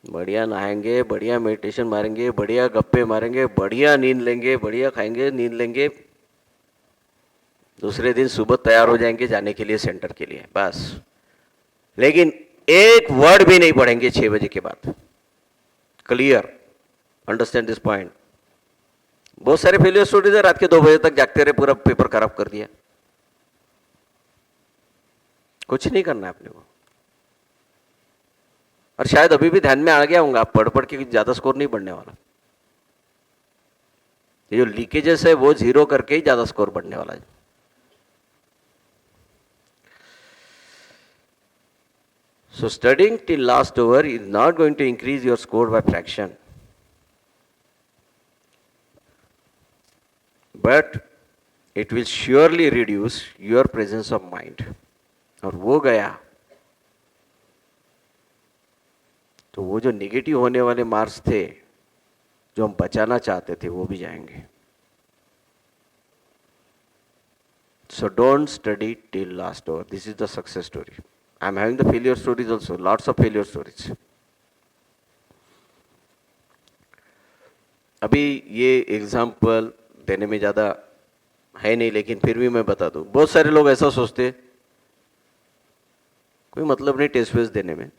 बढ़िया नहाएंगे, बढ़िया मेडिटेशन मारेंगे, बढ़िया गप्पे मारेंगे, बढ़िया नींद लेंगे, बढ़िया खाएंगे, नींद लेंगे, दूसरे दिन सुबह तैयार हो जाएंगे जाने के लिए सेंटर के लिए, बस। लेकिन एक वर्ड भी नहीं पढ़ेंगे 6 बजे के बाद। Clear, understand this point. बहुत सारे फेलियर स्टूडेंट्स है, रात के 2 बजे तक जागते रहे, पूरा पेपर खराब कर दिया। कुछ नहीं करना है अपने को। और शायद अभी भी ध्यान में आ गया होगा, आप पढ़ पढ़ के ज्यादा स्कोर नहीं बढ़ने वाला। ये जो लीकेजेस है वो 0 करके ही ज्यादा स्कोर बढ़ने वाला है। So studying till last hour is not going to increase your score by fraction, but it will surely reduce your presence of mind. और वो गया तो वो जो नेगेटिव होने वाले मार्क्स थे जो हम बचाना चाहते थे वो भी जाएंगे। So don't study till last hour. This is the success story. I am having the failure stories also, lots of failure stories. अभी ये एग्जाम्पल देने में ज़्यादा है नहीं, लेकिन फिर भी मैं बता दूं। बहुत सारे लोग ऐसा सोचते कोई मतलब नहीं टेस्ट वेस्ट देने में।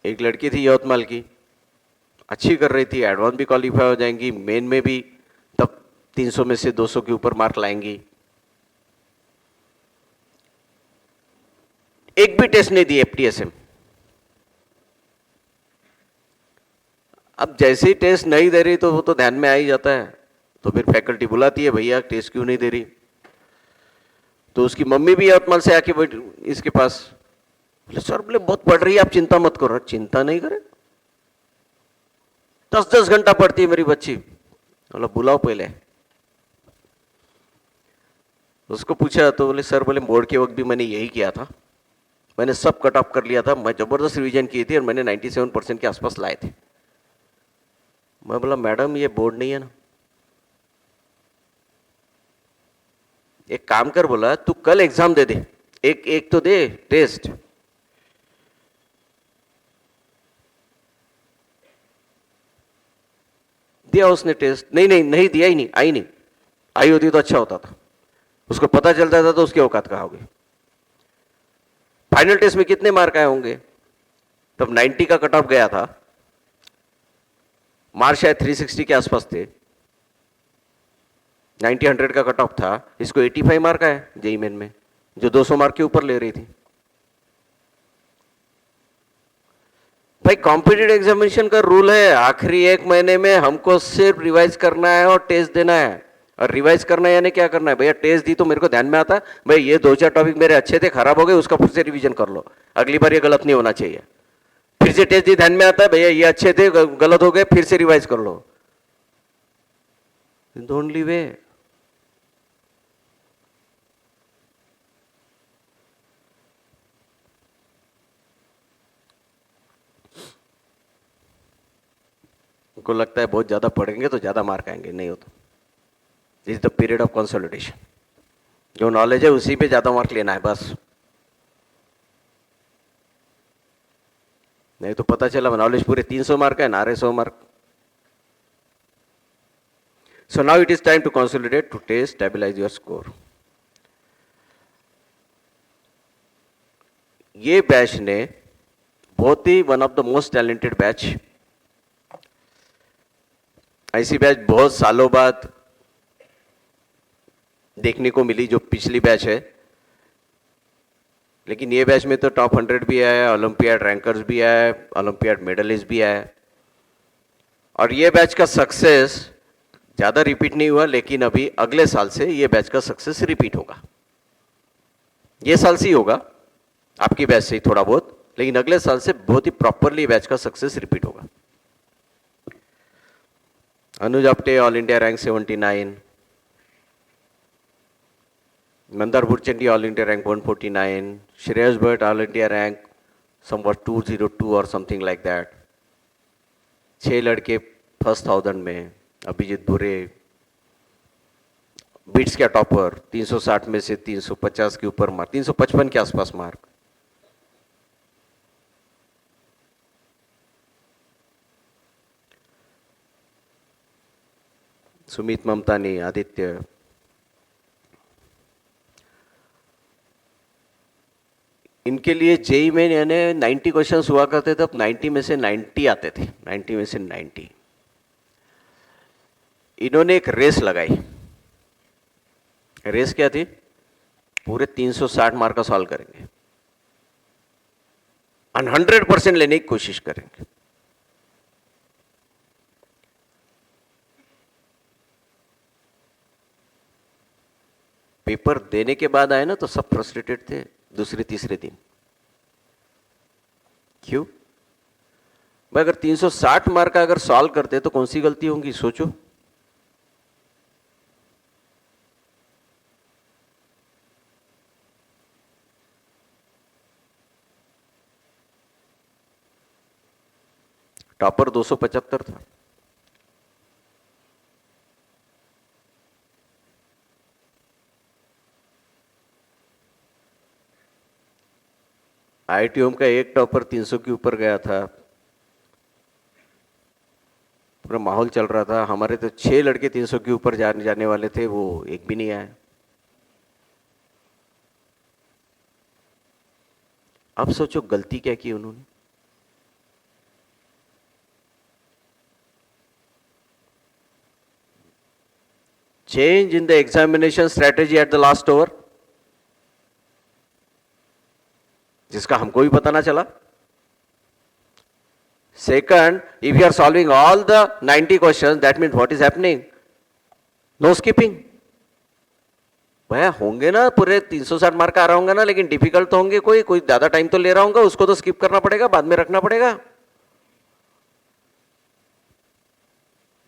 एक लड़की थी यवतमाल की, अच्छी कर रही थी, एडवांस भी क्वालिफाई हो जाएंगी, मेन में भी तब 300 में से 200 के ऊपर मार्क लाएंगी। एक भी टेस्ट नहीं दी एफटीएसएम। अब जैसे ही टेस्ट नहीं दे रही तो वो तो ध्यान में आ ही जाता है, तो फिर फैकल्टी बुलाती है, भैया टेस्ट क्यों नहीं दे रही। तो उसकी मम्मी भी यवतमाल से आके बैठ इसके पास, बोले सर, बोले बहुत पढ़ रही है, आप चिंता मत करो। चिंता नहीं करे, 10-10 घंटा पढ़ती है मेरी बच्ची। बोला बुलाओ पहले। उसको पूछा तो बोले सर, बोले बोर्ड के वक्त भी मैंने यही किया था, मैंने सब कट ऑफ कर लिया था, मैं जबरदस्त रिवीजन की थी और मैंने 97% के आसपास लाए थे। मैं बोला मैडम ये बोर्ड नहीं है ना, एक काम कर, बोला तू कल एग्जाम दे दे, एक एक तो दे टेस्ट। दिया उसने टेस्ट, नहीं नहीं नहीं दिया ही नहीं, आई नहीं, आई होती तो अच्छा होता था, उसको पता चलता था तो उसकी औकात कहाँ होगी। फाइनल टेस्ट में कितने मार्क आए होंगे, तब 90 का कट ऑफ गया था, मार्क शायद 360 के आसपास थे, 90-100 का कट ऑफ था, इसको 85 मार्क आए जेई मेन में, जो 200 मार्क के ऊपर ले रही थी। भाई कॉम्पिटेटिव एग्जामिनेशन का रूल है, आखिरी 1 महीने में हमको सिर्फ रिवाइज करना है और टेस्ट देना है। और रिवाइज करना है यानी क्या करना है, भैया टेस्ट दी तो मेरे को ध्यान में आता है, भाई ये 2-4 टॉपिक मेरे अच्छे थे, खराब हो गए, उसका फिर से रिवीजन कर लो, अगली बार ये गलत नहीं होना चाहिए। फिर से टेस्ट दी, ध्यान में आता है, भैया ये अच्छे थे, गलत हो गए, फिर से रिवाइज कर लो। Only way. को लगता है बहुत ज्यादा पढ़ेंगे तो ज्यादा मार्क आएंगे, नहीं होता। This is the period of consolidation, जो नॉलेज है उसी पे ज्यादा मार्क लेना है बस, नहीं तो पता चला नॉलेज पूरे 300 मार्क है, नारे 100 mark. So now it is time to consolidate, to test, stabilise your score. ये बैच ने बहुत ही one of the most talented batch, ऐसी बैच बहुत सालों बाद देखने को मिली जो पिछली बैच है, लेकिन ये बैच में तो टॉप 100 भी आया, ओलंपियाड रैंकर्स भी आया, ओलंपियाड मेडलिस्ट भी आया। और ये बैच का सक्सेस ज़्यादा रिपीट नहीं हुआ, लेकिन अभी अगले साल से ये बैच का सक्सेस रिपीट होगा। ये साल से ही होगा, आपकी बैच से ही थोड़ा बहुत, लेकिन अगले साल से बहुत ही प्रॉपरली बैच का सक्सेस रिपीट होगा। Anuj Apte all India rank 79, Mandar Bhurchandi all India rank 149, Shreyas Bhatt all India rank somewhat 202 और समथिंग लाइक दैट। 6 लड़के फर्स्ट 1000 में, अभिजीत भुरे बीट्स का टॉपर, 360 में से 350 के ऊपर मार्क, 355 के आसपास मार्क। सुमित ममतानी, आदित्य, इनके लिए जेई में यानी 90 क्वेश्चंस हुआ करते थे, अब 90 में से 90 आते थे, 90 में से 90। इन्होंने एक रेस लगाई। रेस क्या थी, पूरे 360 मार्क का सॉल्व करेंगे, 100% लेने की कोशिश करेंगे। पेपर देने के बाद आए ना तो सब फ्रस्ट्रेटेड थे दूसरे तीसरे दिन। क्यों भाई, अगर 360 मार्क का अगर सॉल्व करते तो कौन सी गलती होंगी, सोचो। टॉपर 275 था। आईआईटीओम का एक टॉपर 300 के ऊपर गया था, पूरा माहौल चल रहा था। हमारे तो 6 लड़के 300 के ऊपर जाने वाले थे, वो एक भी नहीं आया। अब सोचो गलती क्या की उन्होंने। change in the examination strategy at the last hour, जिसका हमको भी पता ना चला. Second, if you are solving all the 90 questions, that means what is happening? No skipping. भैया होंगे ना पूरे 360 मार्क आ रहा होगा ना, लेकिन डिफिकल्ट तो होंगे, कोई ज्यादा टाइम तो ले रहा होगा, उसको तो स्किप करना पड़ेगा, बाद में रखना पड़ेगा.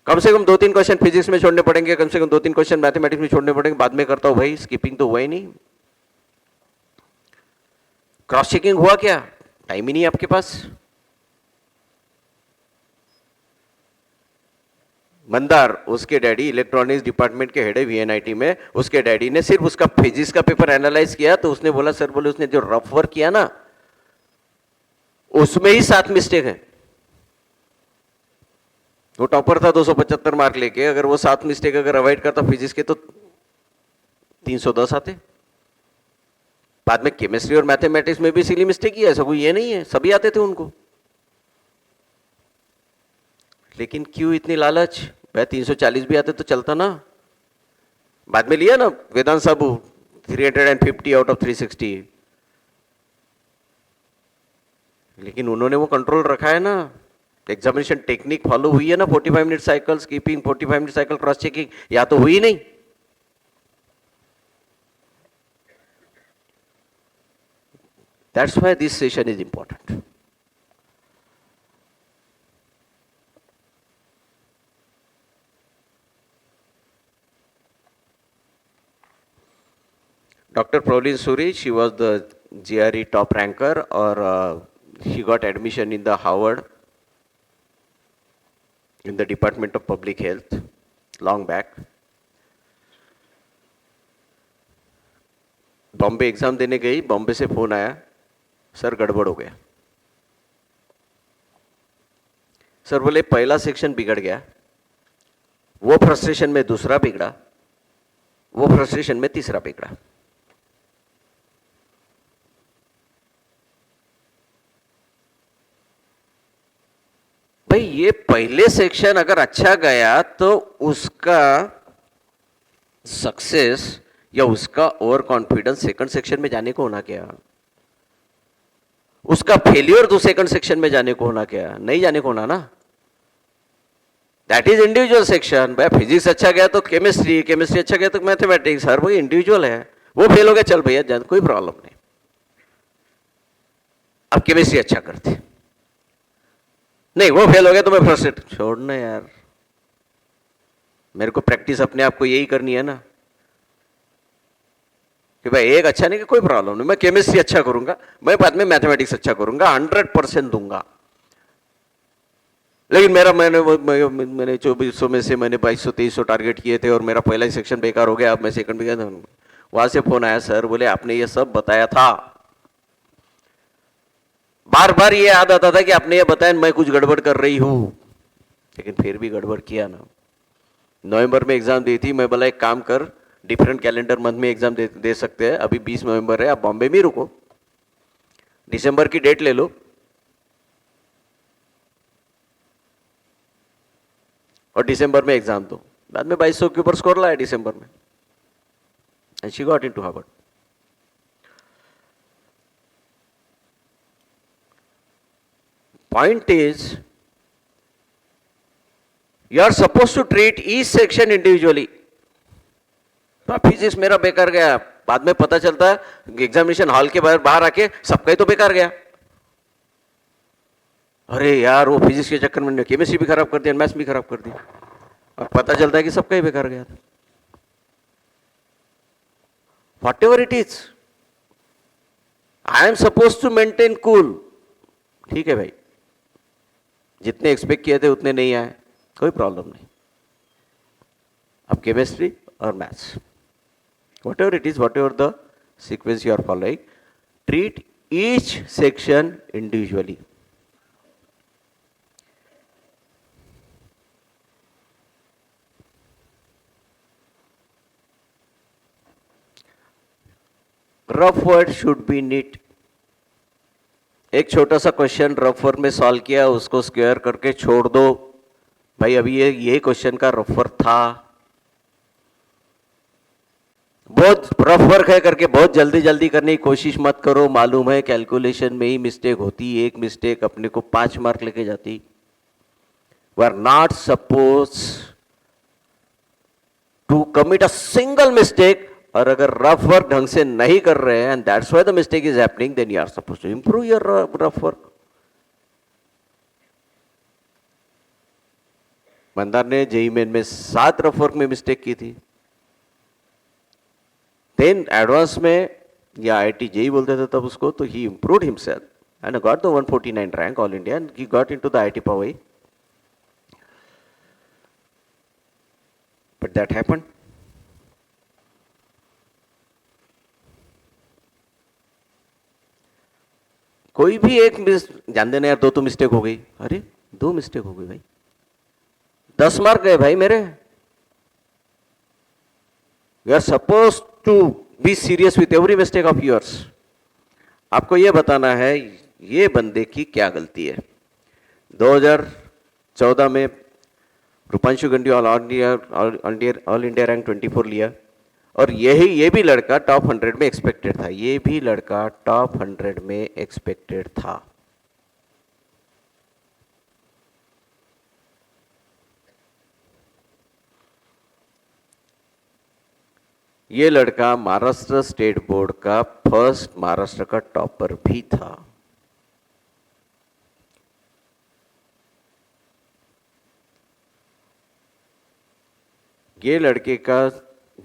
कम से कम 2-3 क्वेश्चन फिजिक्स में छोड़ने पड़ेंगे, कम से कम 2-3 क्वेश्चन मैथमेटिक्स में छोड़ने पड़ेंगे, बाद में करता हूं. भाई स्किपिंग तो हुआ ही नहीं. क्रॉस चेकिंग हुआ क्या? टाइम ही नहीं आपके पास. मंदार, उसके डैडी इलेक्ट्रॉनिक्स डिपार्टमेंट के हेड है वीएनआईटी में, उसके डैडी ने सिर्फ उसका फिजिक्स का पेपर एनालाइज किया तो उसने बोला सर बोले उसने जो रफ वर्क किया ना उसमें ही 7 मिस्टेक है. वो टॉपर था 275 मार्क लेके, अगर वो 7 मिस्टेक अगर अवॉइड करता फिजिक्स के तो 310 आते. बाद में केमिस्ट्री और मैथमेटिक्स में भी सिली मिस्टेक ही है, ऐसा कोई ये नहीं है, सभी आते थे उनको. लेकिन क्यों इतनी लालच? भाई 340 भी आते तो चलता ना. बाद में लिया ना वेदांत साबू 350 आउट ऑफ 360, लेकिन उन्होंने वो कंट्रोल रखा है ना. एग्जामिनेशन टेक्निक फॉलो हुई है ना, 45 minute cycle skipping, 45 minute cycle cross checking, या तो हुई नहीं. That's why this session is important. Dr. Prolin Suri, she was the GRE top ranker, or she got admission in the Harvard in the Department of Public Health long back. Bombay exam देने गई, बॉम्बे से phone आया, sir गड़बड़ हो गया. Sir बोले पहला section बिगड़ गया, वो फ्रस्ट्रेशन में दूसरा बिगड़ा, वो फ्रस्ट्रेशन में तीसरा बिगड़ा. भाई ये पहले सेक्शन अगर अच्छा गया तो उसका सक्सेस या उसका ओवर कॉन्फिडेंस सेकंड सेक्शन में जाने को होना क्या? उसका फेलियर तो सेकंड सेक्शन में जाने को होना क्या? नहीं जाने को होना ना. That is individual section. भाई फिजिक्स अच्छा गया तो केमिस्ट्री, केमिस्ट्री अच्छा गया तो मैथमेटिक्स, हर वही इंडिविजुअल है. वो फेल हो गया, चल भैया कोई प्रॉब्लम नहीं, अब केमिस्ट्री अच्छा करते. नहीं वो फेल हो गया तो मैं फ्रस्ट्रेट, छोड़ना यार, मेरे को प्रैक्टिस अपने आप को यही करनी है ना कि भाई एक अच्छा नहीं कि कोई प्रॉब्लम नहीं, मैं केमिस्ट्री अच्छा करूंगा, मैं बाद में मैथमेटिक्स अच्छा करूंगा, 100% दूंगा. लेकिन मैंने 2400 में से मैंने 2200-2300 टारगेट किए थे और मेरा पहला ही सेक्शन बेकार हो गया, अब मैं सेकंड में गया. वहां से फोन आया, सर बोले आपने ये सब बताया था. बार बार ये याद आता था कि आपने ये बताया मैं कुछ गड़बड़ कर रही हूं, लेकिन फिर भी गड़बड़ किया ना. नवंबर में एग्जाम दी थी, मैं बोला एक काम कर, डिफरेंट कैलेंडर मंथ में एग्जाम दे सकते हैं, अभी 20 नवंबर है, आप बॉम्बे में रुको, दिसंबर की डेट ले लो, और दिसंबर में एग्जाम दो. बाद में 2200 के ऊपर स्कोर लाया दिसंबर में, and she got into Harvard. Point is, you are supposed to treat each section individually. Physics मेरा बेकार गया, बाद में पता चलता है एग्जामिनेशन हॉल के बाहर आके सबका ही तो बेकार गया. अरे यार वो फिजिक्स के चक्कर में केमिस्ट्री भी खराब कर दिया, मैथ्स भी खराब कर दिया, अब पता चलता है कि सबका ही बेकार गया था. Whatever it is, I am suppose to maintain cool. ठीक है भाई, जितने एक्सपेक्ट किए थे उतने नहीं आए, कोई प्रॉब्लम नहीं. अब केमिस्ट्री और maths, whatever it is, whatever the sequence you are following, treat each section individually. Rough word should be neat. एक छोटा सा क्वेश्चन रफर में सॉल्व किया, उसको स्क्वायर करके छोड़ दो. भाई अभी ये क्वेश्चन का रफर था, बहुत रफ वर्क है करके बहुत जल्दी जल्दी करने की कोशिश मत करो। मालूम है कैलकुलेशन में ही मिस्टेक होती, एक मिस्टेक अपने को 5 मार्क लेके जाती। We are not suppose to commit a single mistake, और अगर रफ वर्क ढंग से नहीं कर रहे हैं and that's why the mistake is happening, then you are suppose to improve your rough work. Mandar ने जेई मेन में 7 रफ वर्क में मिस्टेक की थी, देन एडवांस में या आईआईटी जेई बोलते थे तब उसको, तो he improved himself and got the 149 rank all India and he got into the IIT Powai. But that happened. कोई भी एक जान देना यार, 2 तो मिस्टेक हो गई, अरे 2 मिस्टेक हो गई भाई, 10 मार्क गए भाई मेरे। You are suppose to be serious with every mistake of yours. आपको यह बताना है ये बंदे की क्या गलती है। 2014 में रूपांशु गंडी ऑल इंडिया रैंक 24 लिया, और ये भी लड़का टॉप 100 में एक्सपेक्टेड था, ये भी लड़का टॉप 100 में एक्सपेक्टेड था। ये लड़का महाराष्ट्र स्टेट बोर्ड का फर्स्ट महाराष्ट्र का टॉपर भी था। ये लड़के का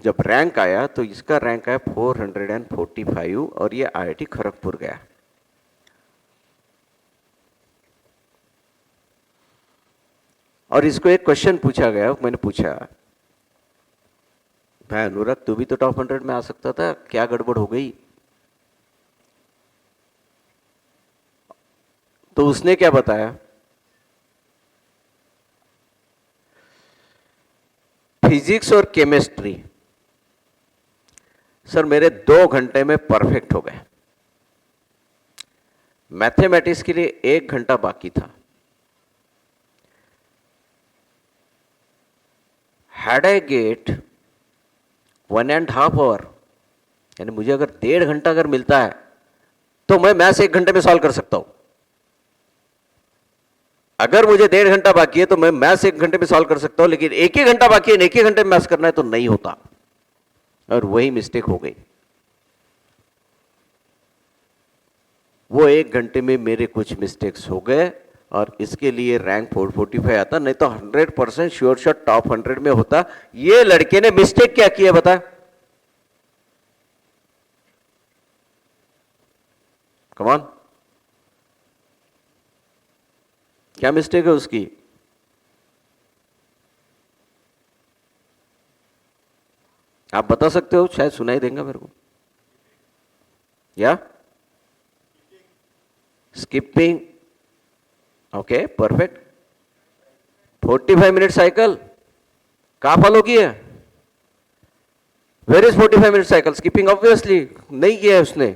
जब रैंक आया तो इसका रैंक आया 445 और ये आईआईटी खड़गपुर गया। और इसको एक क्वेश्चन पूछा गया, मैंने पूछा भाई अनुराग तू भी तो टॉप 100 में आ सकता था, क्या गड़बड़ हो गई? तो उसने क्या बताया, फिजिक्स और केमिस्ट्री सर मेरे 2 घंटे में परफेक्ट हो गए, मैथमेटिक्स के लिए 1 घंटा बाकी था। हैड आई गेट 1.5 आवर, यानी मुझे अगर 1.5 घंटा अगर मिलता है तो मैं मैथ्स 1 घंटे में सॉल्व कर सकता हूं। अगर मुझे 1.5 घंटा बाकी है तो मैं मैथ्स 1 घंटे में सॉल्व कर सकता हूं, लेकिन 1 ही घंटा बाकी है, 1 ही घंटे में मैथ्स करना है तो नहीं होता। और वही मिस्टेक हो गई। वो 1 घंटे में मेरे कुछ मिस्टेक्स हो गए और इसके लिए रैंक 445 आता, नहीं तो 100% श्योर शॉट टॉप 100 में होता। ये लड़के ने मिस्टेक क्या किया बता? कमान, क्या मिस्टेक है उसकी? आप बता सकते हो, शायद सुनाई देगा मेरे को। या skipping, okay perfect. 45 minute cycle कहां फॉलो किया? Where is 45 minute cycle? Skipping obviously नहीं किया है उसने।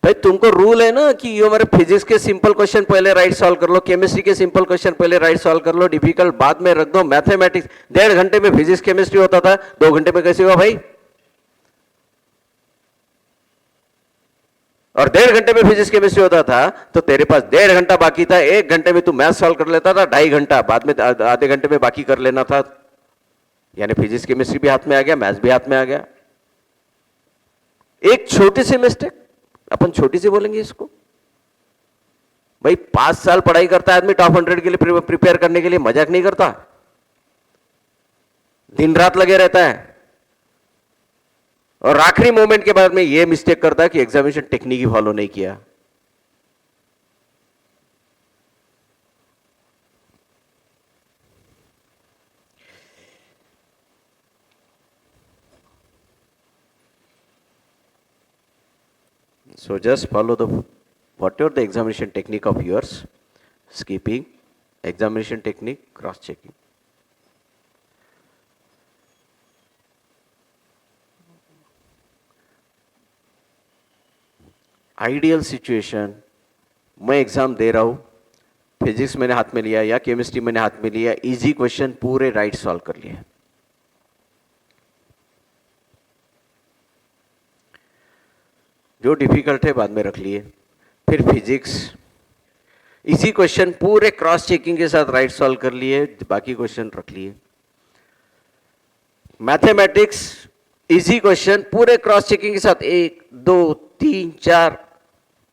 भाई तुमको रूल है ना कि ये हमारे फिजिक्स के सिंपल क्वेश्चन पहले राइट सॉल्व कर लो, केमिस्ट्री के सिंपल क्वेश्चन पहले राइट सॉल्व कर लो, डिफिकल्ट बाद में रख दो। मैथमेटिक्स 1.5 घंटे में फिजिक्स केमिस्ट्री होता था, 2 घंटे में कैसे हुआ भाई? और 1.5 घंटे में फिजिक्स केमिस्ट्री होता था तो तेरे पास 1.5 घंटा बाकी था, 1 घंटे में तू मैथ सॉल्व कर लेता था, 2.5 घंटा बाद में आधे घंटे में बाकी कर लेना था। यानी फिजिक्स केमिस्ट्री भी हाथ में आ गया, मैथ्स भी हाथ में आ गया। एक छोटी सी मिस्टेक, अपन छोटी सी बोलेंगे इसको। भाई 5 साल पढ़ाई करता है आदमी टॉप 100 के लिए प्रिपेयर करने के लिए, मजाक नहीं करता, दिन रात लगे रहता है, और आखिरी मोमेंट के बाद में यह मिस्टेक करता है कि एग्जामिनेशन टेक्निक ही फॉलो नहीं किया। So just follow the whatever the examination technique of yours, skipping, examination technique, cross checking. Ideal situation, मैं एग्जाम दे रहा हूं, फिजिक्स मैंने हाथ में लिया या केमिस्ट्री मैंने हाथ में लिया, इजी क्वेश्चन पूरे राइट सॉल्व कर लिए, जो डिफिकल्ट है बाद में रख लिए। फिर फिजिक्स, इसी क्वेश्चन पूरे क्रॉस चेकिंग के साथ राइट सॉल्व कर लिए, बाकी क्वेश्चन रख लिए। मैथमेटिक्स, इजी क्वेश्चन पूरे क्रॉस चेकिंग के साथ 1 2 3 4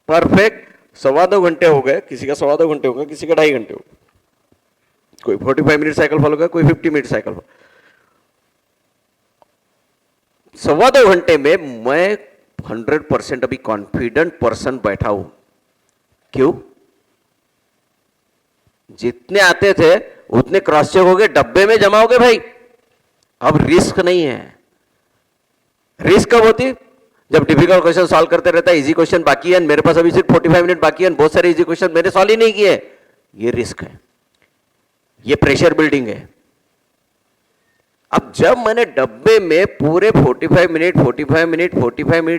परफेक्ट। 2.25 घंटे हो गए, किसी का 2.25 घंटे होगा, किसी का 2.5 घंटे होगा, कोई 45 मिनट साइकिल फॉलो कर, कोई 50 मिनट साइकिल फॉलो। 2.25 घंटे में मैं 100% अभी कॉन्फिडेंट पर्सन बैठा हूं। क्यों? जितने आते थे उतने क्रॉस चेक हो गए, डब्बे में जमा हो गए भाई। अब रिस्क नहीं है। रिस्क कब होती? जब डिफिकल्ट क्वेश्चन सॉल्व करते रहता है, इजी क्वेश्चन बाकी है, मेरे पास अभी सिर्फ 45 मिनट बाकी है, बहुत सारे इजी क्वेश्चन मैंने सॉल्व ही नहीं किए। ये रिस्क है, ये प्रेशर बिल्डिंग है। अब जब मैंने डब्बे में पूरे 45 मिनट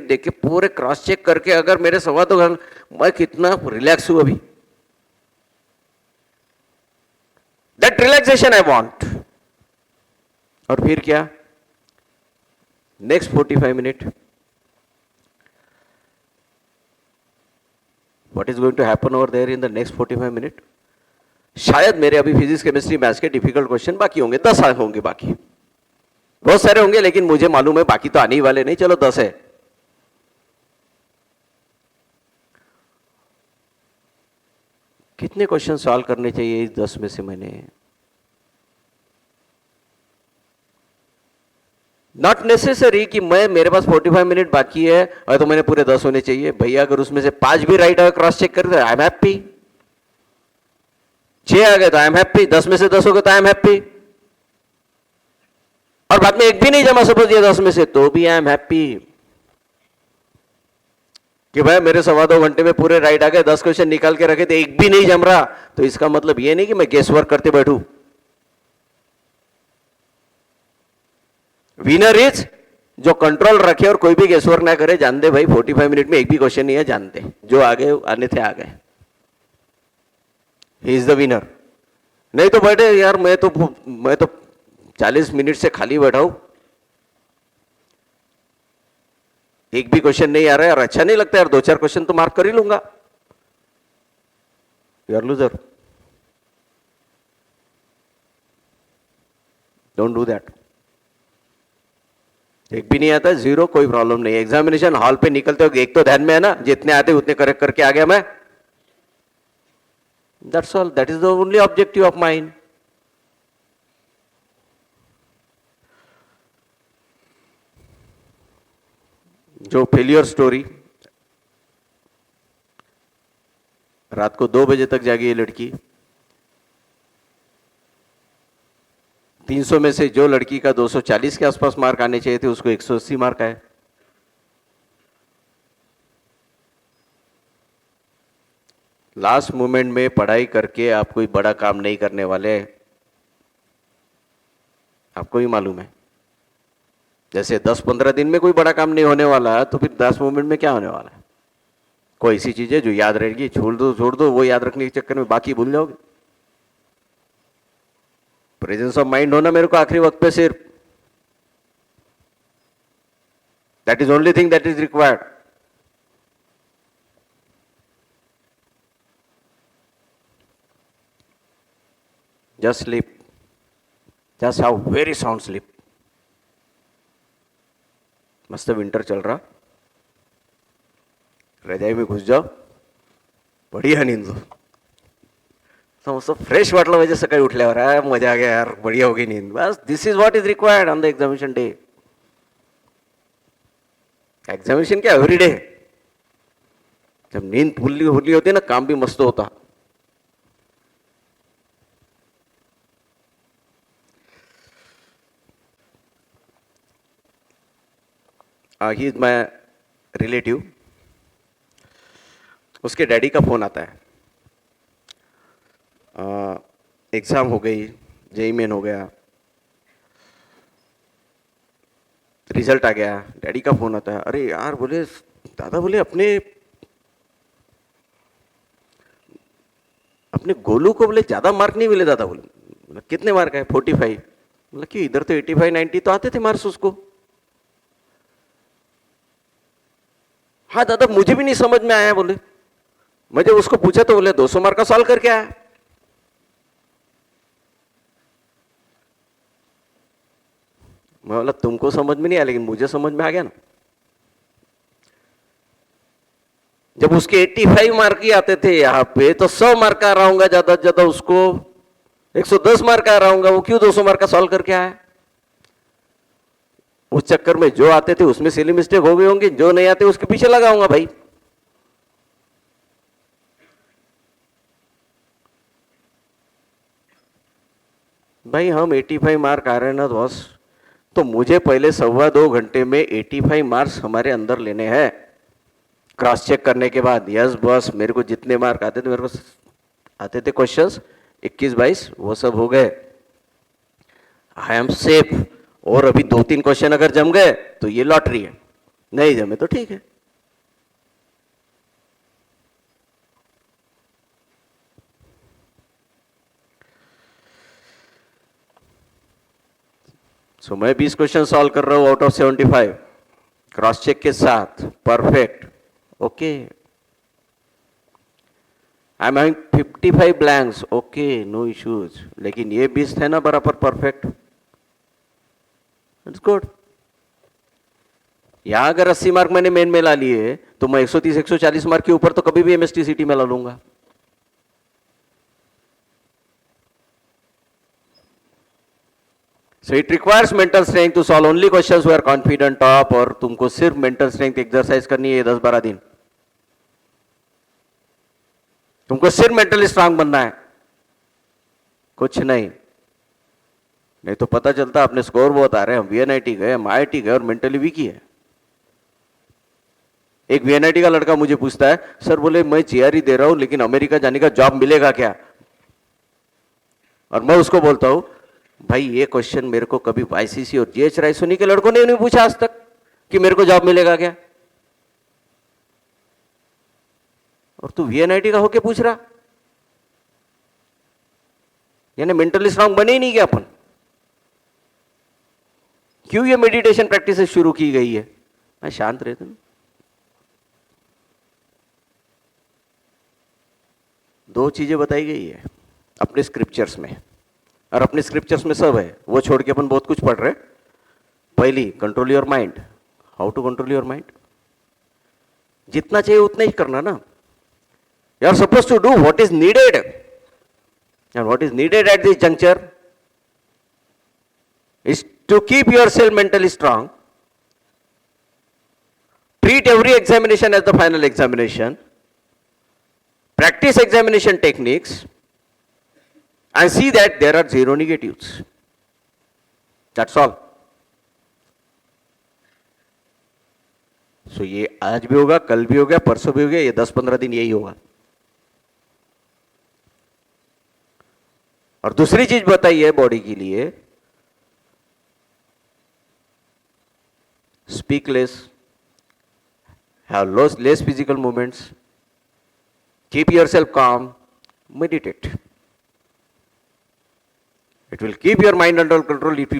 देख के पूरे क्रॉस चेक करके अगर मेरे 2.25 घंटे, मैं कितना रिलैक्स हूं अभी। That relaxation I want. और फिर क्या? Next 45 minute, what is going to happen over there in the next 45 minute? शायद मेरे अभी फिजिक्स केमिस्ट्री मैथ्स के डिफिकल्ट क्वेश्चन बाकी होंगे, 10 होंगे बाकी, बहुत सारे होंगे, लेकिन मुझे मालूम है बाकी तो आने ही वाले नहीं। चलो 10 है। कितने क्वेश्चन सॉल्व करने चाहिए इस 10 में से? मैंने नॉट नेसेसरी कि मेरे पास 45 मिनट बाकी है और तो मैंने पूरे 10 होने चाहिए। भैया अगर उसमें से 5 भी राइट आए, क्रॉस चेक कर दे, आई एम हैप्पी। 6 आ गए तो आई एम हैप्पी, 10 में से 10 हो गए तो आई एम हैप्पी। और बाद में एक भी नहीं जमा सपोज ये 10 में से, तो भी आई एम हैप्पी कि भाई मेरे 2.25 घंटे में पूरे राइट आ गए, 10 क्वेश्चन निकाल के रखे थे, एक भी नहीं जम रहा। तो इसका मतलब ये नहीं कि मैं गेस वर्क करते बैठूं। विनर इज जो कंट्रोल रखे और कोई भी गेस वर्क ना करे, जान दे भाई 45 मिनट में एक भी क्वेश्चन नहीं है, जानते जो आ गए आने थे आ गए, ही इज द विनर। नहीं तो बैठे यार, मैं तो 40 मिनट से खाली बैठा हूं, एक भी क्वेश्चन नहीं आ रहा है और अच्छा नहीं लगता यार, 2-4 क्वेश्चन तो मार्क कर ही लूंगा। You are loser, don't do that. एक भी नहीं आता, 0, कोई प्रॉब्लम नहीं। एग्जामिनेशन हॉल पे निकलते हो एक तो ध्यान में है ना, जितने आते उतने करेक्ट करके आ गया मैं, that's all, that is the only objective of mind. जो फेलियर स्टोरी, रात को 2 बजे तक जागी ये लड़की, 300 में से जो लड़की का 240 के आसपास मार्क आने चाहिए थे, उसको 180 मार्क आए। लास्ट मोमेंट में पढ़ाई करके आप कोई बड़ा काम नहीं करने वाले, आपको भी मालूम है। जैसे 10-15 दिन में कोई बड़ा काम नहीं होने वाला है, तो फिर 10 मोमेंट में क्या होने वाला है? कोई ऐसी चीज है जो याद रहेगी, छोड़ दो, वो याद रखने के चक्कर में बाकी भूल जाओगे। प्रेजेंस ऑफ माइंड होना मेरे को आखिरी वक्त पे सिर्फ, that is only thing that is required. Just sleep, just how very sound sleep. मस्त विंटर चल रहा, रजाई में घुस जाओ, बढ़िया नींद लो, समस्त फ्रेश वाटलं म्हणजे सकाळी उठल्यावर, मजा आ गया यार, बढ़िया होगी नींद। बस this is what is required on the examination day. Examination क्या, एवरी डे। जब नींद फुल्ली होती है ना, काम भी मस्त होता। ही इज माई रिलेटिव, उसके डैडी का फोन आता है, एग्जाम हो गई, जेईई मेन हो गया, रिजल्ट आ गया, डैडी का फोन आता है, अरे यार बोले दादा, बोले अपने गोलू को बोले ज्यादा मार्क नहीं मिले दादा। बोले कितने मार्क है? 45। बोला कि इधर तो 85-90 तो आते थे मार्क्स उसको। हाँ दादा मुझे भी नहीं समझ में आया बोले। मैं जब उसको पूछा तो बोले 200 मार्क का सॉल्व करके आया। मैं बोला तुमको समझ में नहीं आया लेकिन मुझे समझ में आ गया ना। जब उसके 85 मार्क ही आते थे यहां पे तो 100 मार्क का आ रहा हूंगा, ज्यादा से ज्यादा उसको 110 मार्क का आ रहा हूंगा, वो क्यों 200 मार्क का सॉल्व करके आया? उस चक्कर में जो आते थे उसमें सिली मिस्टेक हो गई होंगी, जो नहीं आते उसके पीछे लगाऊंगा भाई। भाई हम 85 मार्क आ रहे हैं ना बॉस, तो मुझे पहले 1.25 घंटे में 85 मार्क्स हमारे अंदर लेने हैं। क्रॉस चेक करने के बाद यस बॉस मेरे को जितने मार्क आते थे, मेरे को आते थे क्वेश्चंस 21-22 वो सब हो गए, आई एम सेफ। और अभी 2-3 क्वेश्चन अगर जम गए तो ये लॉटरी है, नहीं जमे तो ठीक है। सो मैं 20 क्वेश्चन सॉल्व कर रहा हूं आउट ऑफ 75 क्रॉस चेक के साथ, perfect, okay. I am having 55 blanks, okay no issues, लेकिन ये 20 थे ना बराबर परफेक्ट, इट्स गुड। यहां अगर 80 मार्क मैंने मेन में ला लिए तो मैं 130-140 मार्क के ऊपर तो कभी भी एमएसटी सिटी में ला लूंगा। So it requires mental strength to solve only questions we are confident of, और तुमको सिर्फ मेंटल स्ट्रेंथ एक्सरसाइज करनी है 10-12 दिन। तुमको सिर्फ मेंटली स्ट्रांग बनना है, कुछ नहीं। नहीं तो पता चलता अपने स्कोर बहुत आ रहे हैं, हम वीएनआईटी गए, हम आईआईटी गए और मेंटली वीक ही है। एक वीएनआईटी का लड़का मुझे पूछता है, सर बोले मैं जीआरई दे रहा हूं लेकिन अमेरिका जाने का जॉब मिलेगा क्या? और मैं उसको बोलता हूं भाई ये क्वेश्चन मेरे को कभी वाईसीसी और जीएच रायसोनी के लड़कों ने नहीं पूछा आज तक कि मेरे को जॉब मिलेगा क्या, और तू वीएनआईटी का होके पूछ रहा। यानी मेंटली स्ट्रांग बने ही नहीं क्या अपन? क्यों ये मेडिटेशन प्रैक्टिस शुरू की गई है? मैं शांत रहता हूं। दो चीजें बताई गई है अपने स्क्रिप्चर्स में, और अपने स्क्रिप्चर्स में सब है, वो छोड़ के अपन बहुत कुछ पढ़ रहे। पहली, control your mind. How to control your mind? जितना चाहिए उतना ही करना ना। You are suppose to do what is needed, and what is needed at this juncture is to keep yourself mentally strong, treat every examination as the final examination, practice examination techniques, and see that there are zero negatives. That's all. So ये आज भी होगा, कल भी होगा, परसों भी होगा, ये 10-15 दिन यही होगा। और दूसरी चीज बताई है बॉडी के लिए, speak less, have less physical movements, keep yourself calm, meditate. It will keep your mind under control, it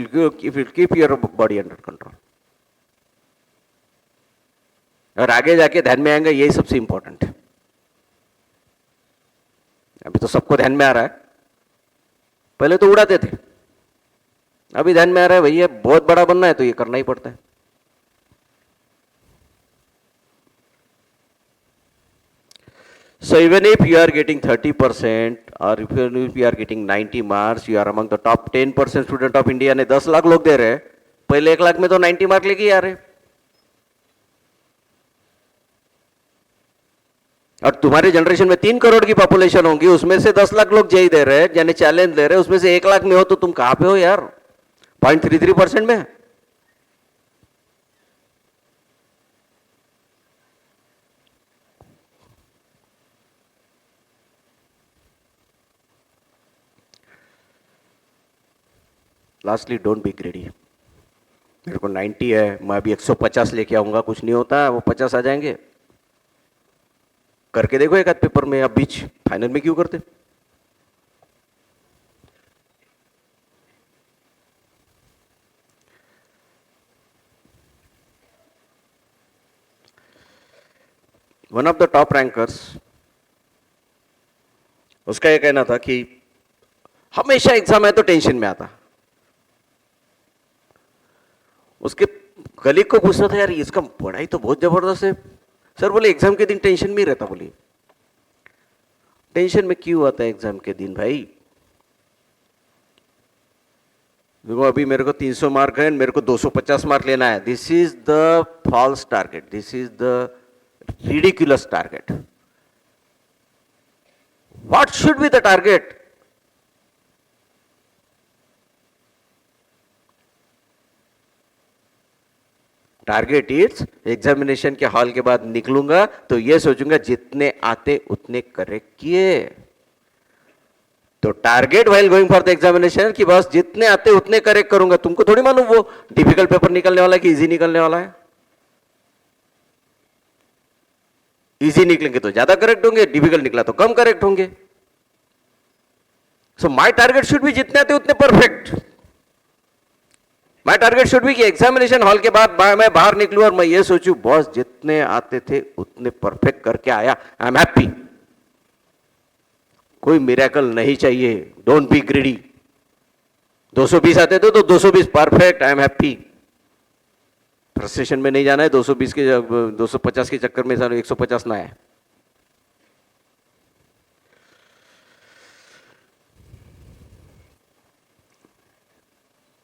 will keep your body under control. और आगे जाके ध्यान में आएंगे, यही सबसे इंपॉर्टेंट है। अभी तो सबको ध्यान में आ रहा है, पहले तो उड़ाते थे, अभी ध्यान में आ रहा है भैया बहुत बड़ा बनना है तो ये करना ही पड़ता है। So even if you are getting 30% or even if you are getting 90 marks, you are among the top 10% student of India ने 10 लाख लोग दे रहे हैं, पहले 1 लाख में तो 90 मार्क लेके ही आ रहे। और तुम्हारे जनरेशन में 3 करोड़ की पॉपुलेशन होगी, उसमें से 10 लाख लोग जेई दे रहे हैं, यानी चैलेंज दे रहे हैं, उसमें से 1 लाख में हो तो तुम कहां पे हो यार? 0.33% में। Lastly, don't be ग्रेडी। मेरे को 90 है, मैं अभी 150 लेके आऊंगा, कुछ नहीं होता, वो 50 आ जाएंगे। करके देखो एक आध पेपर में, अब बीच फाइनल में क्यों करते? One of the top rankers, उसका ये कहना था कि हमेशा एग्जाम है तो टेंशन में आता। उसके कलीग को पूछना था, यार इसका पढ़ाई तो बहुत जबरदस्त है। सर बोले एग्जाम के दिन टेंशन में ही रहता। बोली टेंशन में क्यों आता है एग्जाम के दिन भाई? देखो अभी मेरे को 300 मार्क है, मेरे को 250 मार्क लेना है। This is the false target, this is the ridiculous target. What should be the target? Target is examination के हॉल के बाद निकलूंगा तो ये सोचूंगा जितने आते उतने करेक्ट किए। तो target while going for the examination कि बस जितने आते उतने करेक्ट करूंगा। तुमको थोड़ी मालूम वो डिफिकल्ट पेपर निकलने वाला है कि इजी निकलने वाला है। इजी निकलेंगे तो ज्यादा करेक्ट होंगे, डिफिकल्ट निकला तो कम करेक्ट होंगे। So my target should be जितने आते उतने perfect. My target should be कि एग्जामिनेशन हॉल के बाद मैं बाहर निकलूं और मैं ये सोचूं बॉस जितने आते थे उतने परफेक्ट करके आया, आई एम हैप्पी। कोई मिरेकल नहीं चाहिए, डोंट बी ग्रीडी। 220 आते थे तो 220 perfect, I am happy. Frustration में नहीं जाना है, 220 के 250 के चक्कर में 150 ना आए।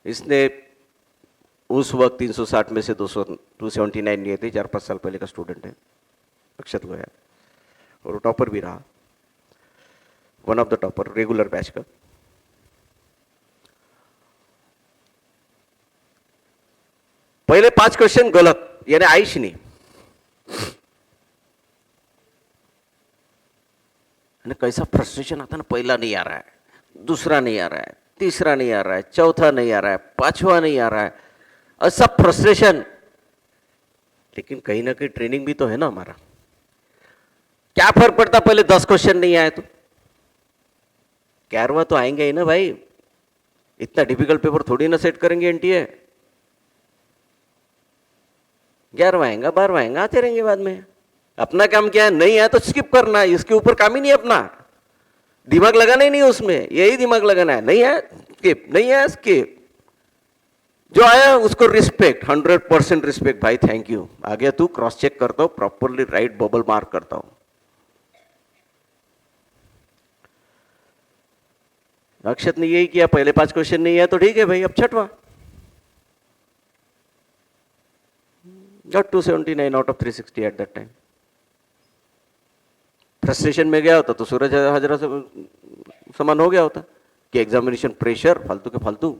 इसने उस वक्त 360 में से 279 लिए थे। 4-5 साल पहले का स्टूडेंट है, अक्षत गोयल, और टॉपर भी रहा, one of the topper regular batch का। पहले 5 क्वेश्चन गलत, यानी आइश नहीं। कैसा फ्रस्ट्रेशन आता ना, पहला नहीं आ रहा है, दूसरा नहीं आ रहा है, तीसरा नहीं आ रहा है, चौथा नहीं आ रहा है, पांचवा नहीं आ रहा है, ऐसा फ्रस्ट्रेशन। लेकिन कहीं ना कहीं ट्रेनिंग भी तो है ना हमारा। क्या फर्क पड़ता पहले 10 क्वेश्चन नहीं आए तो? 11वां तो आएंगे ही ना भाई। इतना डिफिकल्ट पेपर थोड़ी ना सेट करेंगे एनटीए। 11वां आएगा, 12वां आएगा, आते रहेंगे बाद में। अपना काम क्या है, नहीं है तो स्किप करना है, इसके ऊपर काम ही नहीं अपना। दिमाग लगाना ही नहीं उसमें, यही दिमाग लगाना है। नहीं है स्किप, नहीं है स्किप। जो आया उसको रिस्पेक्ट, 100% रिस्पेक्ट भाई, थैंक यू। आ गया तू, क्रॉस चेक करता हूं, प्रॉपरली राइट बबल मार्क करता हूं। अक्षत ने यही किया, पहले 5 क्वेश्चन नहीं है तो ठीक है भाई, अब छठवां। Got 279 out of 360 at that time. Frustration में गया होता तो सूरज हाजरा से समान हो गया होता कि एग्जामिनेशन प्रेशर, फालतू के फालतू,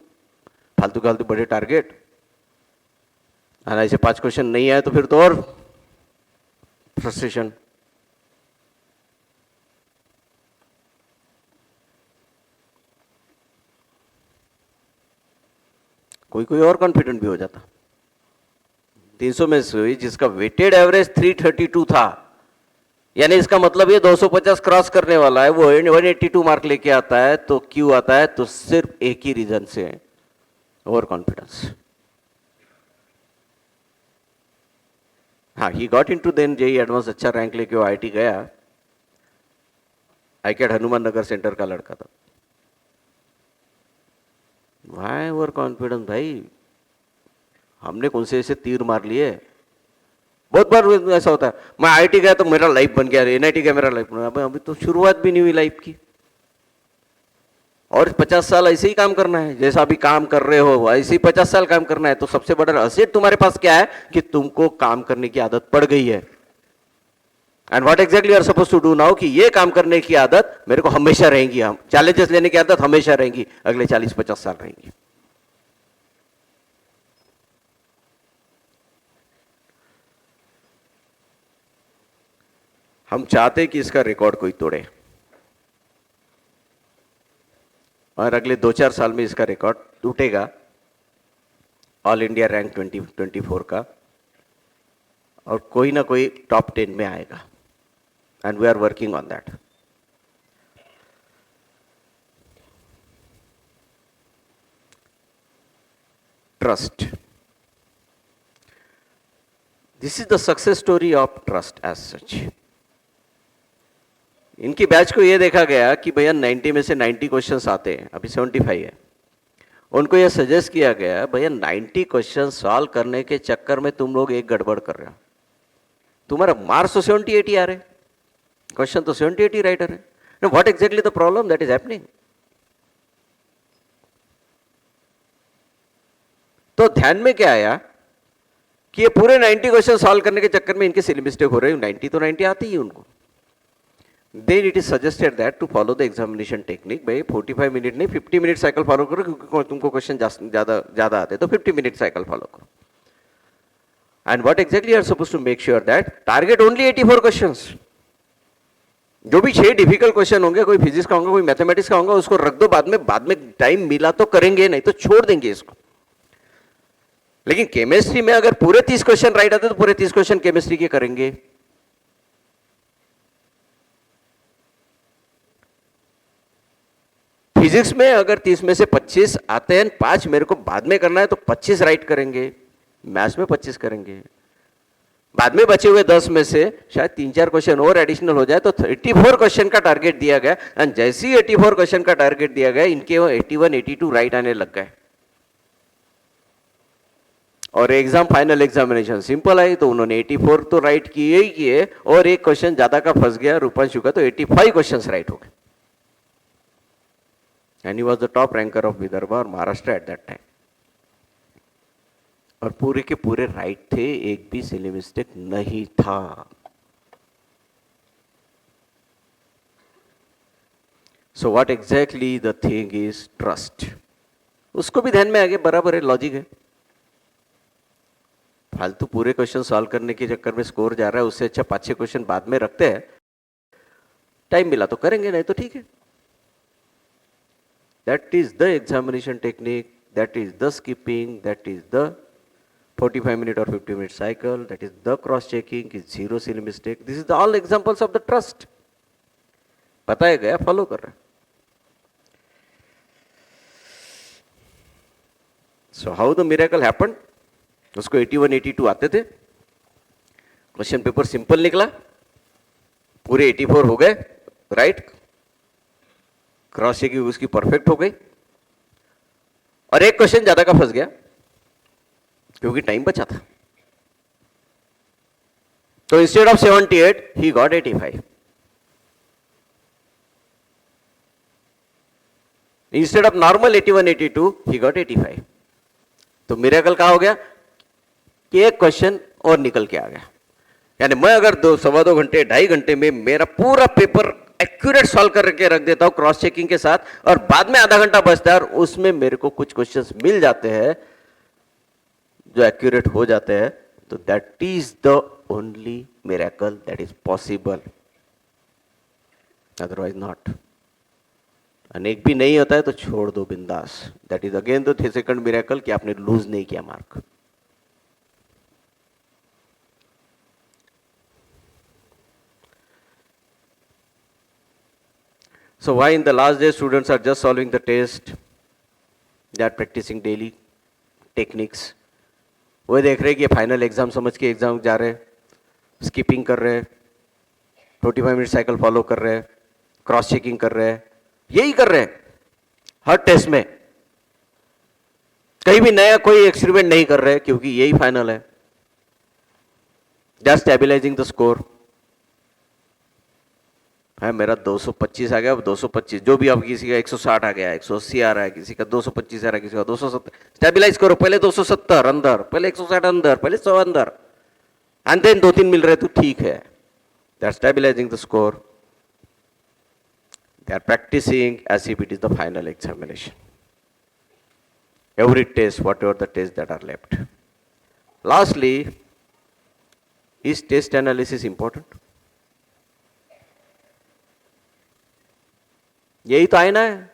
फालतू के फालतू बड़े टारगेट, और ऐसे 5 क्वेश्चन नहीं आए तो फिर तो और फ्रस्ट्रेशन। कोई कोई और कॉन्फिडेंट भी हो जाता। 300 में से जिसका वेटेड एवरेज 332 था, यानी इसका मतलब ये 250 क्रॉस करने वाला है, वो 182 मार्क लेके आता है। तो क्यों आता है? तो सिर्फ एक ही रीजन से, ओवर कॉन्फिडेंस। हाँ, he got into then JEE advance, अच्छा रैंक लेके वो आईआईटी गया। आईकेट हनुमान नगर सेंटर का लड़का था। वाई ओवर कॉन्फिडेंस भाई? हमने कौन से ऐसे तीर मार लिए? बहुत बार ऐसा होता है, मैं आईआईटी गया तो मेरा लाइफ बन गया, एनआईटी गया मेरा लाइफ बन गया। अभी तो शुरुआत भी नहीं हुई लाइफ की, और 50 साल ऐसे ही काम करना है। जैसा अभी काम कर रहे हो ऐसे ही 50 साल काम करना है। तो सबसे बड़ा असेट तुम्हारे पास क्या है कि तुमको काम करने की आदत पड़ गई है। And what exactly are suppose to do now कि ये काम करने की आदत मेरे को हमेशा रहेगी, हम चैलेंजेस लेने की आदत हमेशा रहेगी, अगले 40-50 साल रहेंगी। हम चाहते कि इसका रिकॉर्ड कोई तोड़े, और अगले 2-4 साल में इसका रिकॉर्ड टूटेगा, ऑल इंडिया रैंक 2024 का, और कोई ना कोई टॉप 10 में आएगा। And we are working on that. Trust, this is the success story of trust as such. इनकी बैच को यह देखा गया कि भैया 90 में से 90 क्वेश्चंस आते हैं, अभी 75 है। उनको यह सजेस्ट किया गया भैया 90 क्वेश्चन सॉल्व करने के चक्कर में तुम लोग एक गड़बड़ कर रहे हो, तुम्हारा मार्क्स तो 70-80 आ रहे, क्वेश्चन तो 70-80 राइट आ रहे। What exactly the problem that is happening? तो ध्यान में क्या आया कि ये पूरे 90 क्वेश्चन सॉल्व करने के चक्कर में इनके सिली मिस्टेक हो रही है। 90 तो 90 आती ही उनको। Then it is suggested that to follow the examination technique. भाई 45 मिनट नहीं 50 मिनट साइकिल फॉलो करो, क्योंकि तुमको क्वेश्चन ज्यादा आते तो 50 मिनट साइकिल फॉलो करो। And what exactly are suppose to make sure that target only 84 questions. जो भी 6 डिफिकल्ट क्वेश्चन होंगे, कोई फिजिक्स का होगा, कोई मैथमेटिक्स का होगा, उसको रख दो बाद में टाइम मिला तो करेंगे, नहीं तो छोड़ देंगे इसको। लेकिन केमिस्ट्री में अगर पूरे 30 क्वेश्चन राइट आते तो पूरे 30 क्वेश्चन केमिस्ट्री के करेंगे। फिजिक्स में अगर 30 में से 25 आते हैं, 5 मेरे को बाद में करना है तो 25 राइट करेंगे। मैथ्स में 25 करेंगे। बाद में बचे हुए 10 में से शायद 3-4 क्वेश्चन और एडिशनल हो जाए तो 84 क्वेश्चन का टारगेट दिया गया। एंड जैसे ही 84 क्वेश्चन का टारगेट दिया गया, इनके वो 81-82 राइट आने लग गए। और exam final examination simple I तो उन्होंने 84 तो राइट किए ही किए, और एक क्वेश्चन ज्यादा का फंस गया रूपांशु का, तो 85 क्वेश्चंस राइट हो गए। And he was the top ranker of Vidarbha और महाराष्ट्र एट दैट टाइम। और पूरे के पूरे राइट थे, एक भी सिली मिस्टेक नहीं था। So what exactly the thing is trust. उसको भी ध्यान में आगे बराबर है, लॉजिक है। फालतू पूरे क्वेश्चन सॉल्व करने के चक्कर में स्कोर जा रहा है, उससे अच्छा 5-6 क्वेश्चन बाद में रखते हैं, टाइम मिला तो करेंगे, नहीं तो ठीक है। That is the examination technique, that is the skipping, that is the 45 minute और 50 minute cycle, that is the cross checking, is zero silly mistake. This is the all examples of the trust. बताया गया, follow कर रहे हैं। So how the miracle happened. उसको 81-82 आते थे, question paper simple निकला, पूरे 84 हो गए राइट, क्रॉस चेकिंग उसकी परफेक्ट हो गई, और एक क्वेश्चन ज्यादा का फंस गया क्योंकि टाइम बचा था। तो instead of 78 he got 85। Instead of normal 81-82 he got 85। तो मिरेकल क्या हो गया कि एक क्वेश्चन और निकल के आ गया। यानी मैं अगर 2-2.25 घंटे 2.5 घंटे में मेरा पूरा पेपर एक्यूरेट सॉल्व करके रख देता हूं क्रॉस चेकिंग के साथ, और बाद में आधा घंटा बचता है और उसमें मेरे को कुछ क्वेश्चंस मिल जाते हैं जो एक्यूरेट हो जाते हैं, तो that is the only miracle that is possible, otherwise not. अनेक भी नहीं होता है तो छोड़ दो बिंदास। That is again the second miracle कि आपने लूज नहीं किया mark. So why in the last day students are just solving the test, they are practicing daily techniques। वो देख रहे हैं कि फाइनल एग्जाम समझ के एग्जाम जा रहे हैं, स्किपिंग कर रहे हैं, 45 मिनट साइकिल फॉलो कर रहे हैं, क्रॉस चेकिंग कर रहे हैं, यही कर रहे हैं हर टेस्ट में। कहीं भी नया कोई एक्सपेरिमेंट नहीं कर रहे क्योंकि यही फाइनल है। जस्ट स्टेबलाइजिंग द स्कोर है। मेरा 225 आ गया, अब 225 जो भी, अब किसी का 160 आ गया, 180 आ रहा है, किसी का 225 आ रहा है, किसी का 270। स्टेबलाइज करो, पहले 270 अंदर, पहले 160 अंदर, पहले 100 अंदर, एंड देन 2-3 मिल रहे तो ठीक है। They are stabilising the score, they are practising as if it is the final examination. Every test, whatever the test that are left. Lastly, is test analysis important? यही तो आईना है।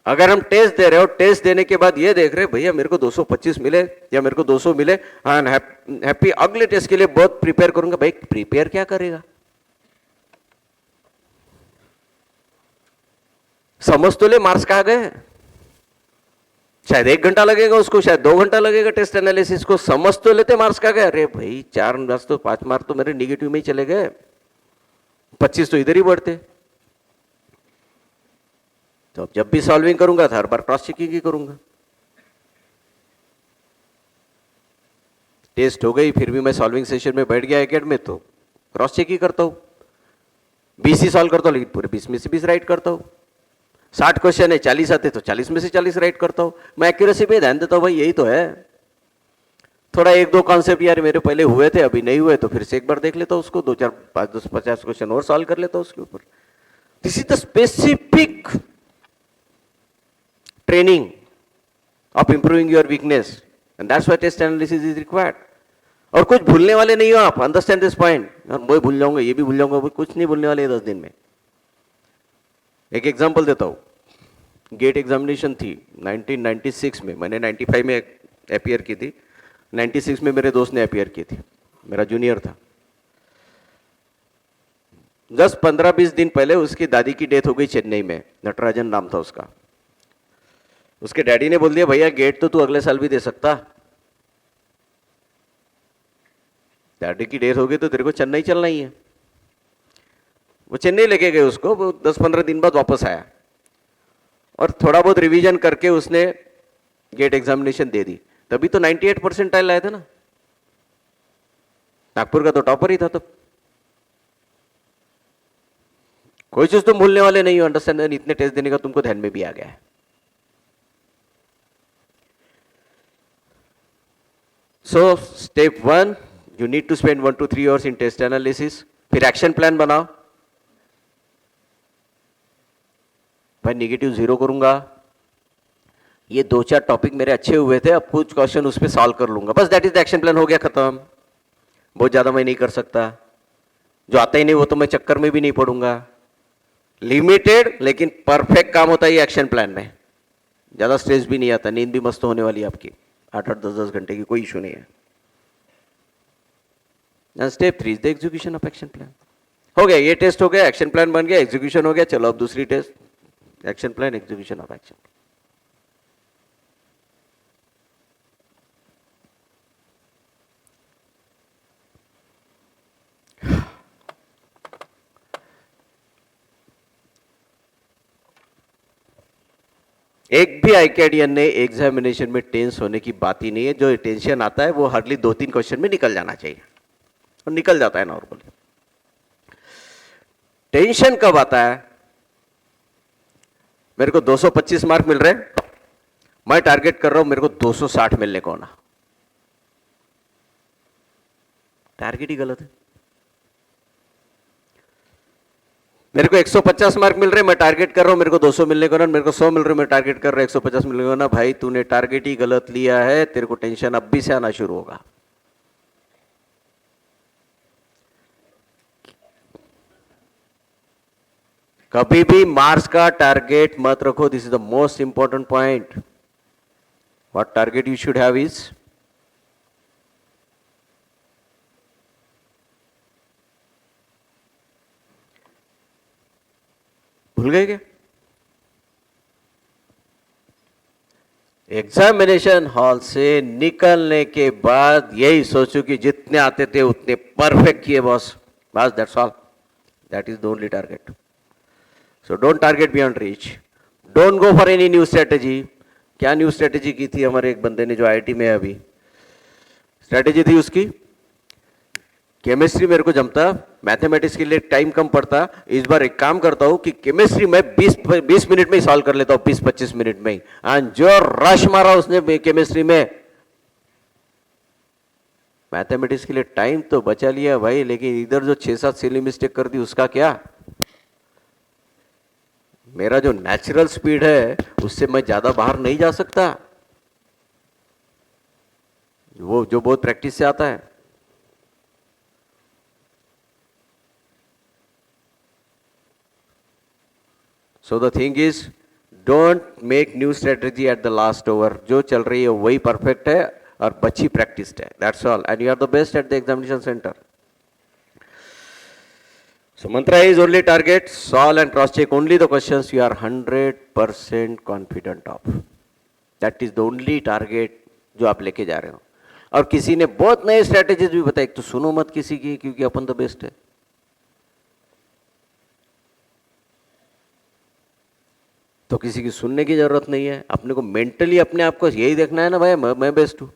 अगर हम टेस्ट दे रहे हो, टेस्ट देने के बाद ये देख रहे भैया मेरे को 225 मिले या मेरे को 200 मिले, हाँ हैप्पी, अगले टेस्ट के लिए बहुत प्रिपेयर करूंगा। भाई प्रिपेयर क्या करेगा? समझ तो ले मार्क्स कहाँ गए। शायद 1 घंटा लगेगा उसको, शायद 2 घंटा लगेगा टेस्ट एनालिसिस को। समझ तो लेते मार्क्स का गया, अरे भाई 4 मार्क्स तो 5 मार्क्स तो मेरे निगेटिव में ही चले गए, 25 तो इधर ही बढ़ते। तो अब जब भी सॉल्विंग करूंगा तो हर बार क्रॉस चेकिंग ही करूंगा। टेस्ट हो गई, फिर भी मैं सॉल्विंग सेशन में बैठ गया एकेड में तो क्रॉस चेक ही करता हूं। 20 ही सॉल्व करता हूं, लेकिन पूरे 20 में से 20 राइट करता हूं। 60 क्वेश्चन है, 40 आते तो 40 में से 40 राइट करता हूं। मैं एक्यूरेसी पे ध्यान देता हूं, भाई यही तो है। थोड़ा 1-2 कॉन्सेप्ट यार मेरे पहले हुए थे, अभी नहीं हुए, तो फिर से एक बार देख लेता हूं उसको, 2 4 5 10 50 क्वेश्चन और सॉल्व कर लेता हूं उसके ऊपर। This is the specific training of improving your weakness, and that's why test analysis is required. और कुछ भूलने वाले नहीं हो आप, अंडरस्टैंड दिस पॉइंट। मैं भूल जाऊंगा, ये भी भूल जाऊंगा, कुछ नहीं भूलने वाले 10 दिन में। एक एग्जांपल देता हूं। गेट एग्जामिनेशन थी 1996 में, मैंने 95 में अपीयर की थी, 96 में मेरे दोस्त ने अपीयर की थी, मेरा जूनियर था। 10-15-20 दिन पहले उसकी दादी की डेथ हो गई चेन्नई में, नटराजन नाम था उसका। उसके डैडी ने बोल दिया, भैया गेट तो तू अगले साल भी दे सकता, डैडी की डेथ हो गई तो तेरे को चेन्नई चलना ही है। वो चेन्नई लेके गए उसको, वो 10-15 दिन बाद वापस आया और थोड़ा बहुत रिवीजन करके उसने गेट एग्जामिनेशन दे दी। तभी तो 98 परसेंटाइल आए थे ना, नागपुर का तो टॉपर ही था। तो कोई चीज तुम भूलने वाले नहीं हो, अंडरस्टैंड। इतने टेस्ट देने का तुमको ध्यान में भी आ गया है। So step 1, you need to spend 1 to 3 hours in test analysis. फिर एक्शन प्लान बनाओ। भाई निगेटिव 0 करूंगा, ये 2-4 टॉपिक मेरे अच्छे हुए थे, अब कुछ क्वेश्चन उस पर सॉल्व कर लूंगा, बस that is the action plan. हो गया खत्म। बहुत ज्यादा मैं नहीं कर सकता, जो आता ही नहीं वो तो मैं चक्कर में भी नहीं पड़ूंगा। लिमिटेड लेकिन परफेक्ट काम होता है ये एक्शन प्लान में। ज्यादा स्ट्रेस भी नहीं आता, नींद भी मस्त होने वाली है आपकी 8-8 10-10 घंटे की, कोई इशू नहीं है। Step 3 is the execution of action plan. हो गया, ये टेस्ट हो गया, एक्शन प्लान बन गया, एग्जीक्यूशन हो गया। चलो अब दूसरी test, action plan, execution of action. एक भी आईकेडियन ने एग्जामिनेशन में टेंस होने की बात ही नहीं है। जो टेंशन आता है वो हार्डली 2-3 क्वेश्चन में निकल जाना चाहिए, और निकल जाता है नॉर्मली। टेंशन कब आता है? मेरे को 225 मार्क मिल रहे हैं, मैं टारगेट कर रहा हूं मेरे को 260 मिलने को ना, टारगेट ही गलत है। मेरे को 150 मार्क मिल रहे हैं, मैं टारगेट कर रहा हूं मेरे को 200 मिलने को ना, मेरे को 100 मिल रहे हैं, मैं टारगेट कर रहा हूं 150 मिलने को ना। भाई तूने टारगेट ही गलत लिया है, तेरे को टेंशन अब भी से आना शुरू होगा। कभी भी मार्क्स का टारगेट मत रखो। This is the most important point. What target you should have is, भूल गए क्या? एग्जामिनेशन हॉल से निकलने के बाद यही सोचो कि जितने आते थे उतने परफेक्ट किए बॉस, बस that's all. That is the only target. So don't target beyond reach, don't go for any new strategy. क्या न्यू स्ट्रेटेजी की थी हमारे एक बंदे ने जो आईआईटी में है अभी? स्ट्रेटेजी थी उसकी, केमिस्ट्री मेरे को जमता, मैथमेटिक्स के लिए टाइम कम पड़ता, इस बार एक काम करता हूं कि केमिस्ट्री में 20 मिनट में ही सॉल्व कर लेता हूं, 20-25 मिनट में ही। एंड जो रश मारा उसने केमिस्ट्री में। मैथमेटिक्स के लिए टाइम तो बचा लिया भाई, लेकिन इधर जो 6-7 सिली मिस्टेक कर दी उसका क्या? मेरा जो नेचुरल स्पीड है उससे मैं ज्यादा बाहर नहीं जा सकता, वो जो बहुत प्रैक्टिस से आता है। So the thing is, don't make new strategy at the last over. जो चल रही है वही परफेक्ट है और बच्ची प्रैक्टिस्ड है, that's all, and you are the best at the examination centre. So mantra is only target, solve and cross check only the questions you are 100% confident of. That is the only target जो आप लेके जा रहे हो। और किसी ने बहुत नए स्ट्रेटेजीज भी बताए, तो सुनो मत किसी की, क्योंकि अपन तो बेस्ट है। तो किसी की सुनने की जरूरत नहीं है। अपने को मेंटली अपने आप को यही देखना है ना भाई, मैं बेस्ट हूं,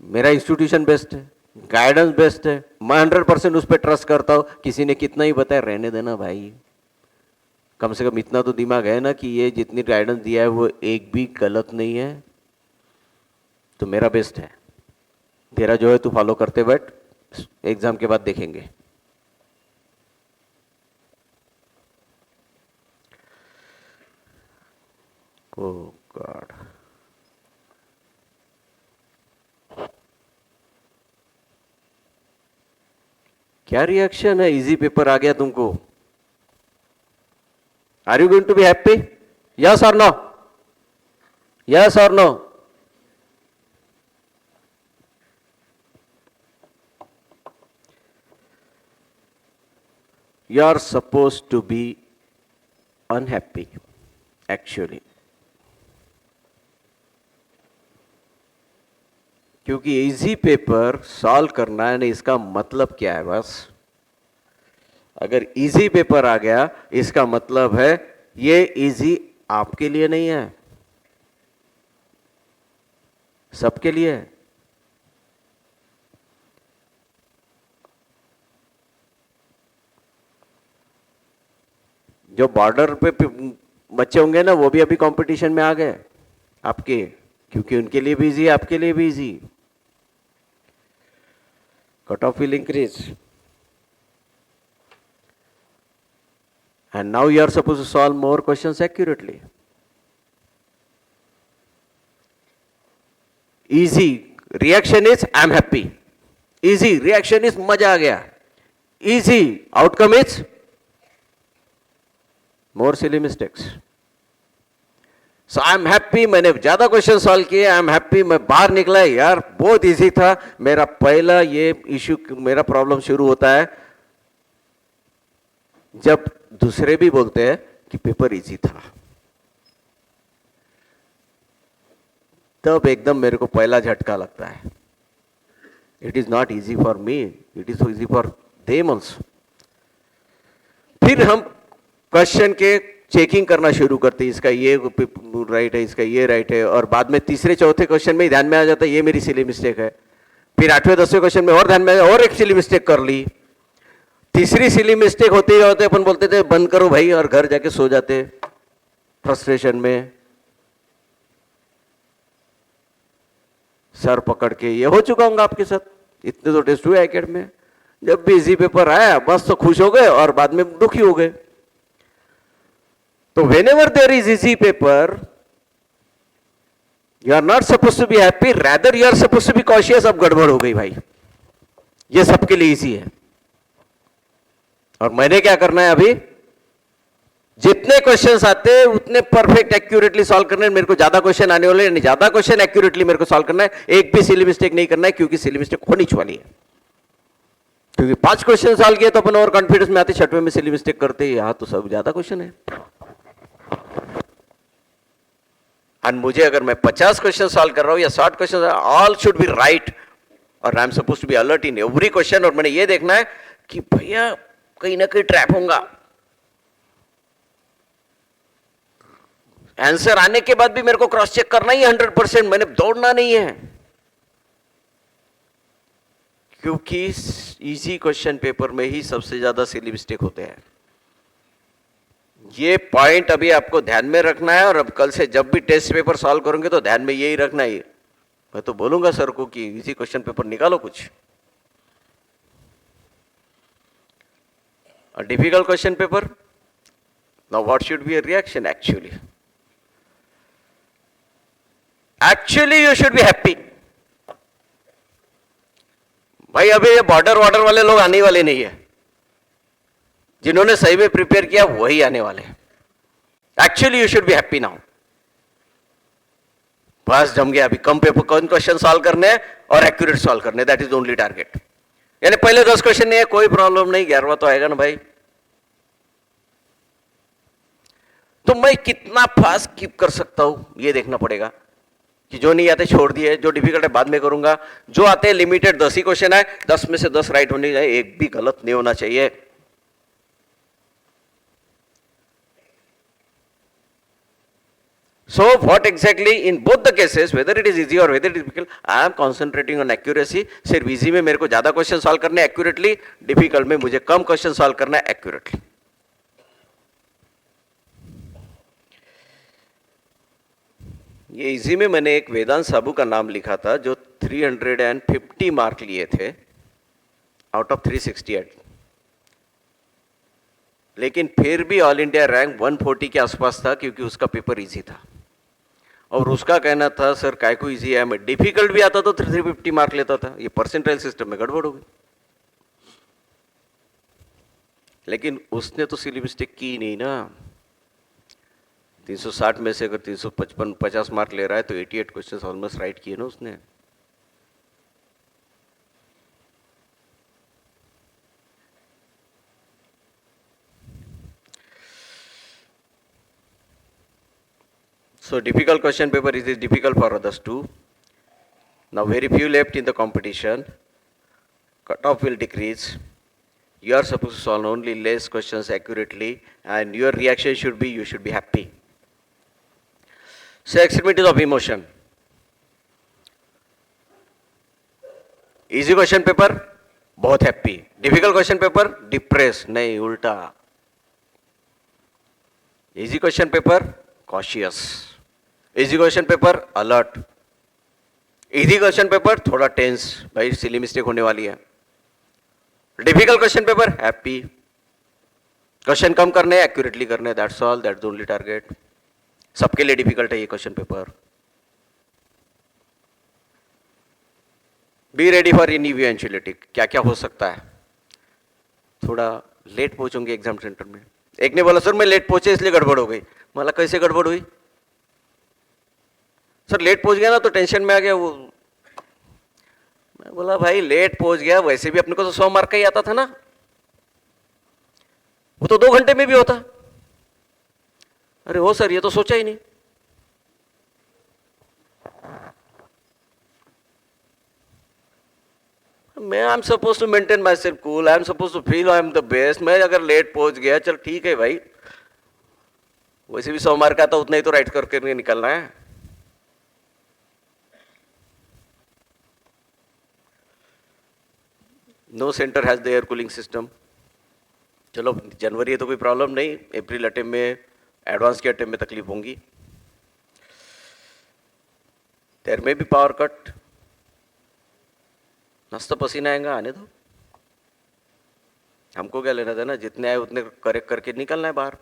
मेरा इंस्टीट्यूशन बेस्ट है, गाइडेंस बेस्ट है, मैं 100% उस पर ट्रस्ट करता हूं। किसी ने कितना ही बताया, रहने देना भाई। कम से कम इतना तो दिमाग है ना कि ये जितनी गाइडेंस दिया है वो एक भी गलत नहीं है, तो मेरा बेस्ट है। तेरा जो है तू फॉलो करते बैठ, एग्जाम के बाद देखेंगे। ओह गॉड, क्या रिएक्शन है? इजी पेपर आ गया तुमको। Are you going to be happy? Yes और नो? यस और no? You are supposed to be unhappy, actually. क्योंकि इजी पेपर सॉल्व करना है ना, इसका मतलब क्या है? बस अगर इजी पेपर आ गया, इसका मतलब है ये इजी आपके लिए नहीं है, सबके लिए है। जो बॉर्डर पे बच्चे होंगे ना, वो भी अभी कंपटीशन में आ गए आपके, क्योंकि उनके लिए भी इजी, आपके लिए भी easy. Cut off will increase and now you are supposed to solve more questions accurately. Easy reaction is I'm happy. Easy reaction is मजा आ गया. Easy outcome is more silly mistakes. So I'm happy, मैंने ज्यादा question solve किए, I'm happy, मैं बाहर निकला यार, बहुत इजी था। मेरा पहला ये इशू, मेरा प्रॉब्लम शुरू होता है जब दूसरे भी बोलते हैं कि पेपर इजी था, तब एकदम मेरे को पहला झटका लगता है। It is not easy for me, it is easy for them also. फिर हम क्वेश्चन के चेकिंग करना शुरू करते हैं, इसका ये राइट है, इसका ये राइट है, और बाद में तीसरे चौथे क्वेश्चन में ही ध्यान में आ जाता है ये मेरी सिली मिस्टेक है। फिर 8वें 10वें क्वेश्चन में और ध्यान में और एक सिली मिस्टेक कर ली। तीसरी सिली मिस्टेक होते ही होते अपन बोलते थे बंद करो भाई, और घर जाके सो जाते फ्रस्ट्रेशन में, सर पकड़ के। ये हो चुका होगा आपके साथ, इतने तो टेस्ट हुए एकेडमी में। जब भी इजी पेपर आया बस तो खुश हो गए और बाद में दुखी हो गए। तो whenever there is easy paper, you are not supposed to be happy, rather you are supposed to be cautious। अब गड़बड़ हो गई भाई, ये सबके लिए इजी है और मैंने क्या करना है अभी, जितने क्वेश्चंस आते हैं उतने परफेक्ट एक्यूरेटली सॉल्व करने हैं। मेरे को ज्यादा क्वेश्चन आने वाले, यानी ज्यादा क्वेश्चन एक्यूरेटली मेरे को सॉल्व करना है। एक भी सिली मिस्टेक नहीं करना है, क्योंकि सिली मिस्टेक होनी वाली है। क्योंकि 5 क्वेश्चन सॉल्व किए तो अपन और कॉन्फिडेंस में आते, 6वें में सिली मिस्टेक करते, यहां तो सब ज्यादा क्वेश्चन है। और मुझे अगर मैं 50 क्वेश्चन सॉल्व कर रहा हूं या 60 question, all should be right और I am supposed to be alert in every question. और मैंने ये देखना है कि भैया कहीं ना कहीं ट्रैप होगा। आंसर आने के बाद भी मेरे को क्रॉस चेक करना ही 100%, मैंने दौड़ना नहीं है। क्योंकि इजी क्वेश्चन पेपर में ही सबसे ज्यादा सिली मिस्टेक होते हैं। ये पॉइंट अभी आपको ध्यान में रखना है, और अब कल से जब भी टेस्ट पेपर सॉल्व करोगे तो ध्यान में यही रखना है। मैं तो बोलूंगा सर को कि इजी क्वेश्चन पेपर निकालो कुछ। A difficult question paper. Now what should be a reaction actually? Actually you should be happy. भाई अभी ये बॉर्डर वाले लोग आने वाले नहीं है, जिन्होंने सही में प्रिपेयर किया वही आने वाले। Actually you should be happy now. बस जम गया, अभी कम पेपर कौन क्वेश्चन सॉल्व करने हैं और एक्यूरेट सॉल्व करने, दैट इज ओनली टारगेट। यानी पहले 10 क्वेश्चन नहीं है, कोई प्रॉब्लम नहीं, 11वां तो आएगा ना भाई। तो मैं कितना फास्ट कीप कर सकता हूं ये देखना पड़ेगा कि जो नहीं आते छोड़ दिए, जो डिफिकल्ट है बाद में करूंगा, जो आते हैं लिमिटेड 10 ही क्वेश्चन है, 10 में से 10 राइट होने चाहिए, एक भी गलत नहीं होना चाहिए। So what exactly in both the cases, whether it is easy or whether it is difficult, I am concentrating on accuracy. सिर्फ इजी में मेरे को ज्यादा क्वेश्चन सॉल्व करने एक्यूरेटली, डिफिकल्ट में मुझे कम क्वेश्चन सॉल्व करना है एक्यूरेटली। ये इजी में मैंने एक वेदांत साबू का नाम लिखा था जो 350 मार्क लिए थे आउट ऑफ 368, लेकिन फिर भी ऑल इंडिया रैंक 140 के आसपास था क्योंकि उसका पेपर इजी था। और उसका कहना था सर काय को इजी है, मैं डिफिकल्ट भी आता तो 350 मार्क लेता था, ये परसेंटाइल सिस्टम में गड़बड़ हो गई। लेकिन उसने तो सिली मिस्टेक की नहीं ना, 360 में से अगर 355 मार्क ले रहा है तो 88 क्वेश्चन ऑलमोस्ट राइट किए ना उसने। So difficult question paper is difficult for others too. Now very few left in the competition. Cutoff will decrease. You are supposed to solve only less questions accurately, and your reaction should be you should be happy. So extremities of emotion. Easy question paper बहुत happy. Difficult question paper depressed. नहीं उल्टा. Easy question paper cautious. Easy question paper alert, easy question paper थोड़ा tense, भाई silly mistake होने वाली है। Difficult question paper happy, question कम करने एक्यूरेटली करने, that's all, that's the only target. सबके लिए डिफिकल्ट है ये question paper. Be ready for any eventuality, क्या क्या हो सकता है। थोड़ा लेट पहुंचूंगे एग्जाम सेंटर में। एक ने बोला सर मैं लेट पहुंचे इसलिए गड़बड़ हो गई। मतलब कैसे गड़बड़ हुई सर? लेट पहुंच गया ना तो टेंशन में आ गया वो। मैं बोला भाई लेट पहुंच गया, वैसे भी अपने को तो 100 मार्क का ही आता था ना, वो तो 2 घंटे में भी होता। अरे हो सर ये तो सोचा ही नहीं। मैं I am suppose to maintain my self cool, I am suppose to feel I am the best. मैं अगर लेट पहुंच गया चल ठीक है भाई, वैसे भी 100 मार्क का था, उतना ही तो राइट करके निकलना है। No centre has the air cooling system. चलो जनवरी है तो कोई प्रॉब्लम नहीं, अप्रैल अटेम्प्ट में, एडवांस के अटेम्प्ट में तकलीफ होंगी। देयर में भी पावर कट, नाश्ता पसीना आएगा, आने दो, हमको क्या लेना था ना, जितने आए उतने करेक्ट करके निकलना है बाहर।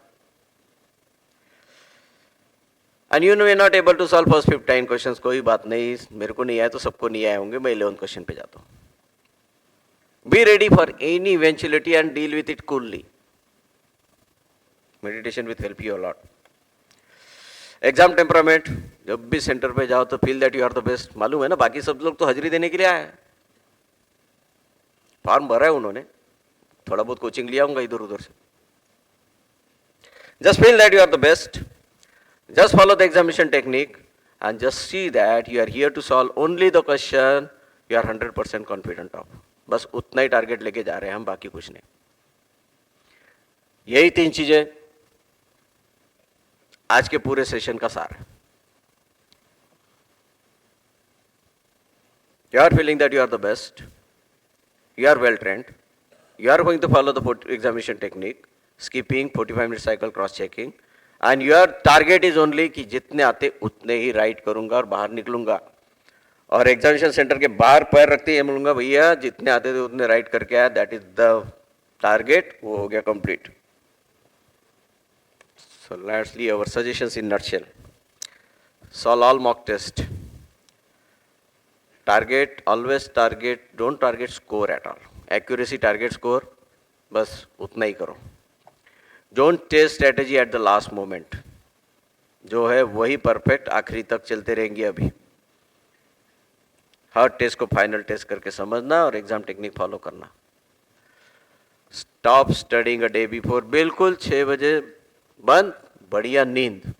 And you know we not able to solve first 15 questions, कोई बात नहीं, मेरे को नहीं आए तो सबको नहीं आए होंगे, मैं 11th क्वेश्चन पे जाता हूँ। Be ready for any eventuality and deal with it coolly. Meditation with help you a lot. Exam temperament, जब भी सेंटर पे जाओ तो feel that you are the best. मालूम है ना बाकी सब लोग तो हाजिरी देने के लिए आए, फॉर्म भरा है उन्होंने, थोड़ा बहुत कोचिंग लिया होगा इधर उधर से। Just feel that you are the best, just follow the examination technique and just see that you are here to solve only the question you are 100% confident of. बस उतना ही टारगेट लेके जा रहे हैं हम, बाकी कुछ नहीं। यही 3 चीजें आज के पूरे सेशन का सार है। You are feeling that you are the best, you are well trained, you are going to follow the examination technique, skipping 45-minute cycle, cross checking, and your target is only कि जितने आते उतने ही right करूंगा और बाहर निकलूंगा। और examination centre के बाहर पैर रखते ही बोलूंगा भैया जितने आते थे उतने राइट करके आया, दैट इज द टारगेट, वो हो गया complete. So let's leave our suggestions in nutshell. Solve all mock test. Target, always target, don't target score at all. Accuracy, target score, बस उतना ही करो। Don't test strategy at the last moment. जो है वही perfect आखिरी तक चलते रहेंगे। अभी हर टेस्ट को फाइनल टेस्ट करके समझना और एग्जाम टेक्निक फॉलो करना। Stop studying a day before, बिल्कुल 6 बजे बंद, बढ़िया नींद।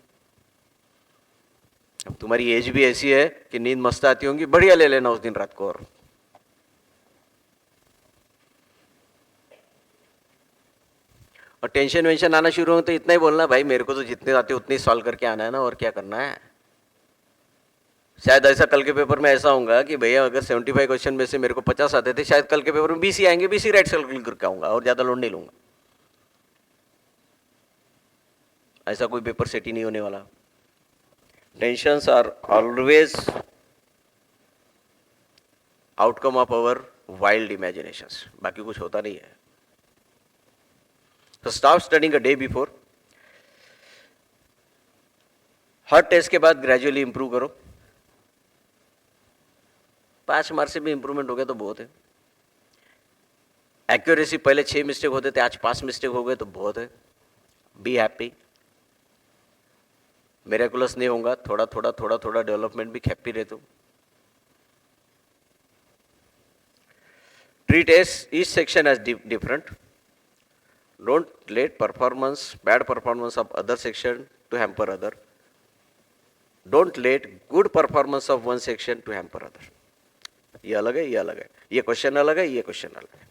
अब तुम्हारी एज भी ऐसी है कि नींद मस्त आती होंगी, बढ़िया ले लेना उस दिन रात को। और टेंशन वेंशन आना शुरू हो तो इतना ही बोलना, भाई मेरे को तो जितने आते उतने सॉल्व करके आना है ना, और क्या करना है। शायद ऐसा कल के पेपर में ऐसा होगा कि भैया अगर 75 क्वेश्चन में से मेरे को 50 आते थे, शायद कल के पेपर में 20 ही आएंगे, 20 ही राइट सर्कल करके आऊंगा और ज्यादा लोड नहीं लूंगा। ऐसा कोई पेपर सेट ही नहीं होने वाला। Tensions are always outcome of our wild imaginations, बाकी कुछ होता नहीं है। तो stop studying a day before. हर टेस्ट के बाद ग्रेजुअली इंप्रूव करो। 5 मार्क्स से भी इंप्रूवमेंट हो गया तो बहुत है। एक्यूरेसी पहले 6 मिस्टेक होते थे, आज 5 मिस्टेक हो गए तो बहुत है। Be happy. मिरेकुलस नहीं होगा, थोड़ा थोड़ा थोड़ा थोड़ा डेवलपमेंट भी हैप्पी रहते हो। Treat each section as different. Don't let bad performance of other section to hamper other. Don't let good performance of one section to hamper other. ये अलग है, ये अलग है, ये क्वेश्चन अलग है, ये क्वेश्चन अलग है।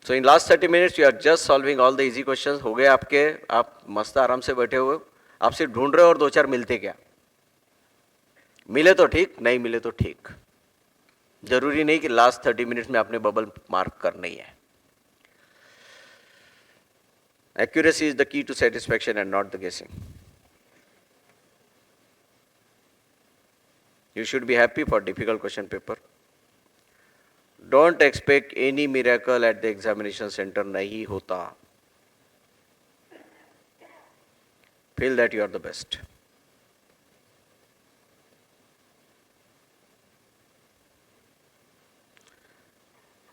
So in last 30 minutes you are just solving all the easy questions. हो गए आपके, आप मस्त आराम से बैठे हुए, आप सिर्फ ढूंढ रहे हो और 2-4 मिलते क्या। मिले तो ठीक, नहीं मिले तो ठीक। जरूरी नहीं कि लास्ट 30 मिनट्स में आपने बबल मार्क करना ही है। Accuracy is the key to satisfaction and not the guessing. You should be happy for difficult question paper. Don't expect any miracle at the examination center. नहीं होता. Feel that you are the best.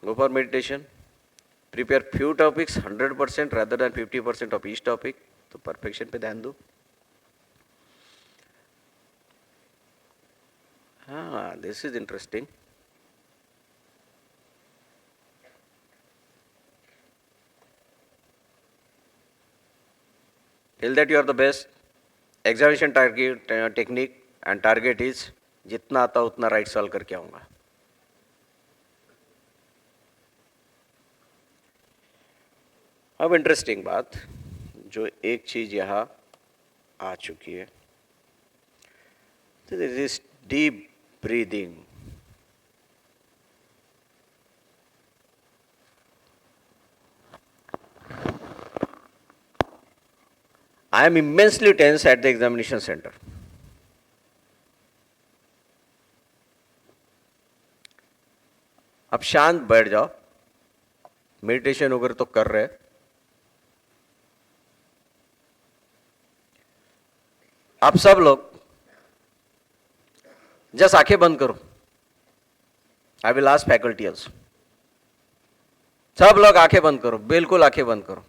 Go for meditation. Prepare few topics 100% rather than 50% of each topic. तो perfection पे ध्यान दो। हाँ, this is interesting. Feel that you are the best. Examination target technique and target is जितना आता उतना right solve करके आऊंगा। अब इंटरेस्टिंग बात, जो एक चीज यहां आ चुकी है, तो this is deep breathing. I am immensely tense at the examination center. अब शांत बैठ जाओ, मेडिटेशन वगैरह तो कर रहे, आप सब लोग जस्ट आंखें बंद करो। I will ask faculty also. सब लोग आंखें बंद करो, बिल्कुल आंखें बंद करो।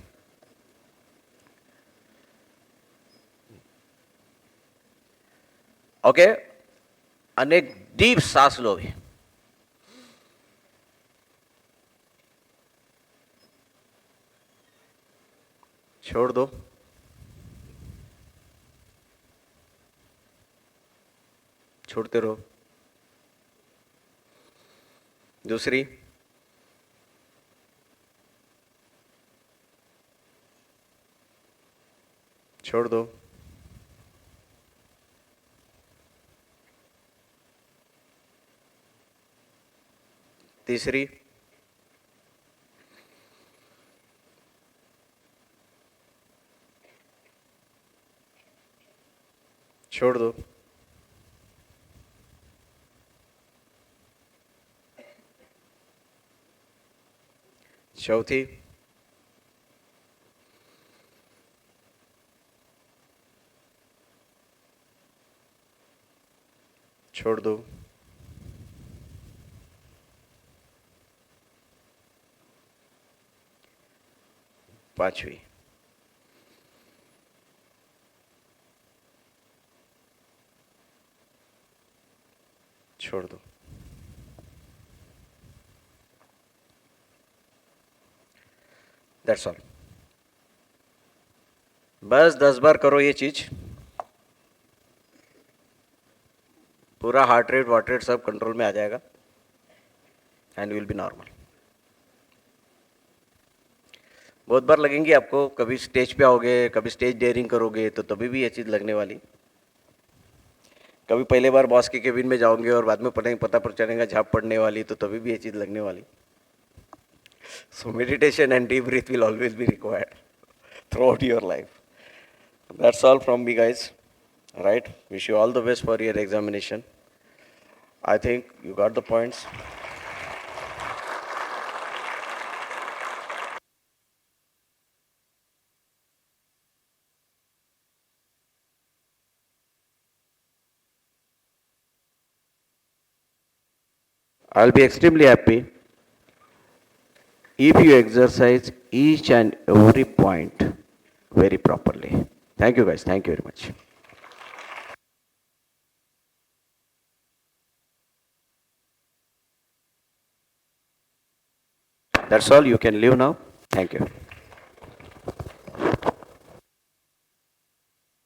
ओके, अनेक डीप सांस लो भी। छोड़ दो, छोड़ते रहो। दूसरी, छोड़ दो। तीसरी, छोड़ दो। चौथी, छोड़ दो। पांचवी, छोड़ दो। That's all. बस 10 बार करो ये चीज, पूरा हार्ट रेट सब कंट्रोल में आ जाएगा एंड विल बी नॉर्मल. बहुत बार लगेंगी आपको, कभी स्टेज पे आओगे, कभी स्टेज डेयरिंग करोगे तो तभी भी ये चीज़ लगने वाली. कभी पहले बार बॉस के केबिन में जाओगे और बाद में पता पर चलेगा झाप पड़ने वाली, तो तभी भी ये चीज़ लगने वाली. So meditation and deep breath will always be required through out your life. That's all from me, guys. Right? Wish you all the best for your examination. I think you got the points. I'll be extremely happy if you exercise each and every point very properly. Thank you, guys. Thank you very much. That's all. You can leave now. Thank you.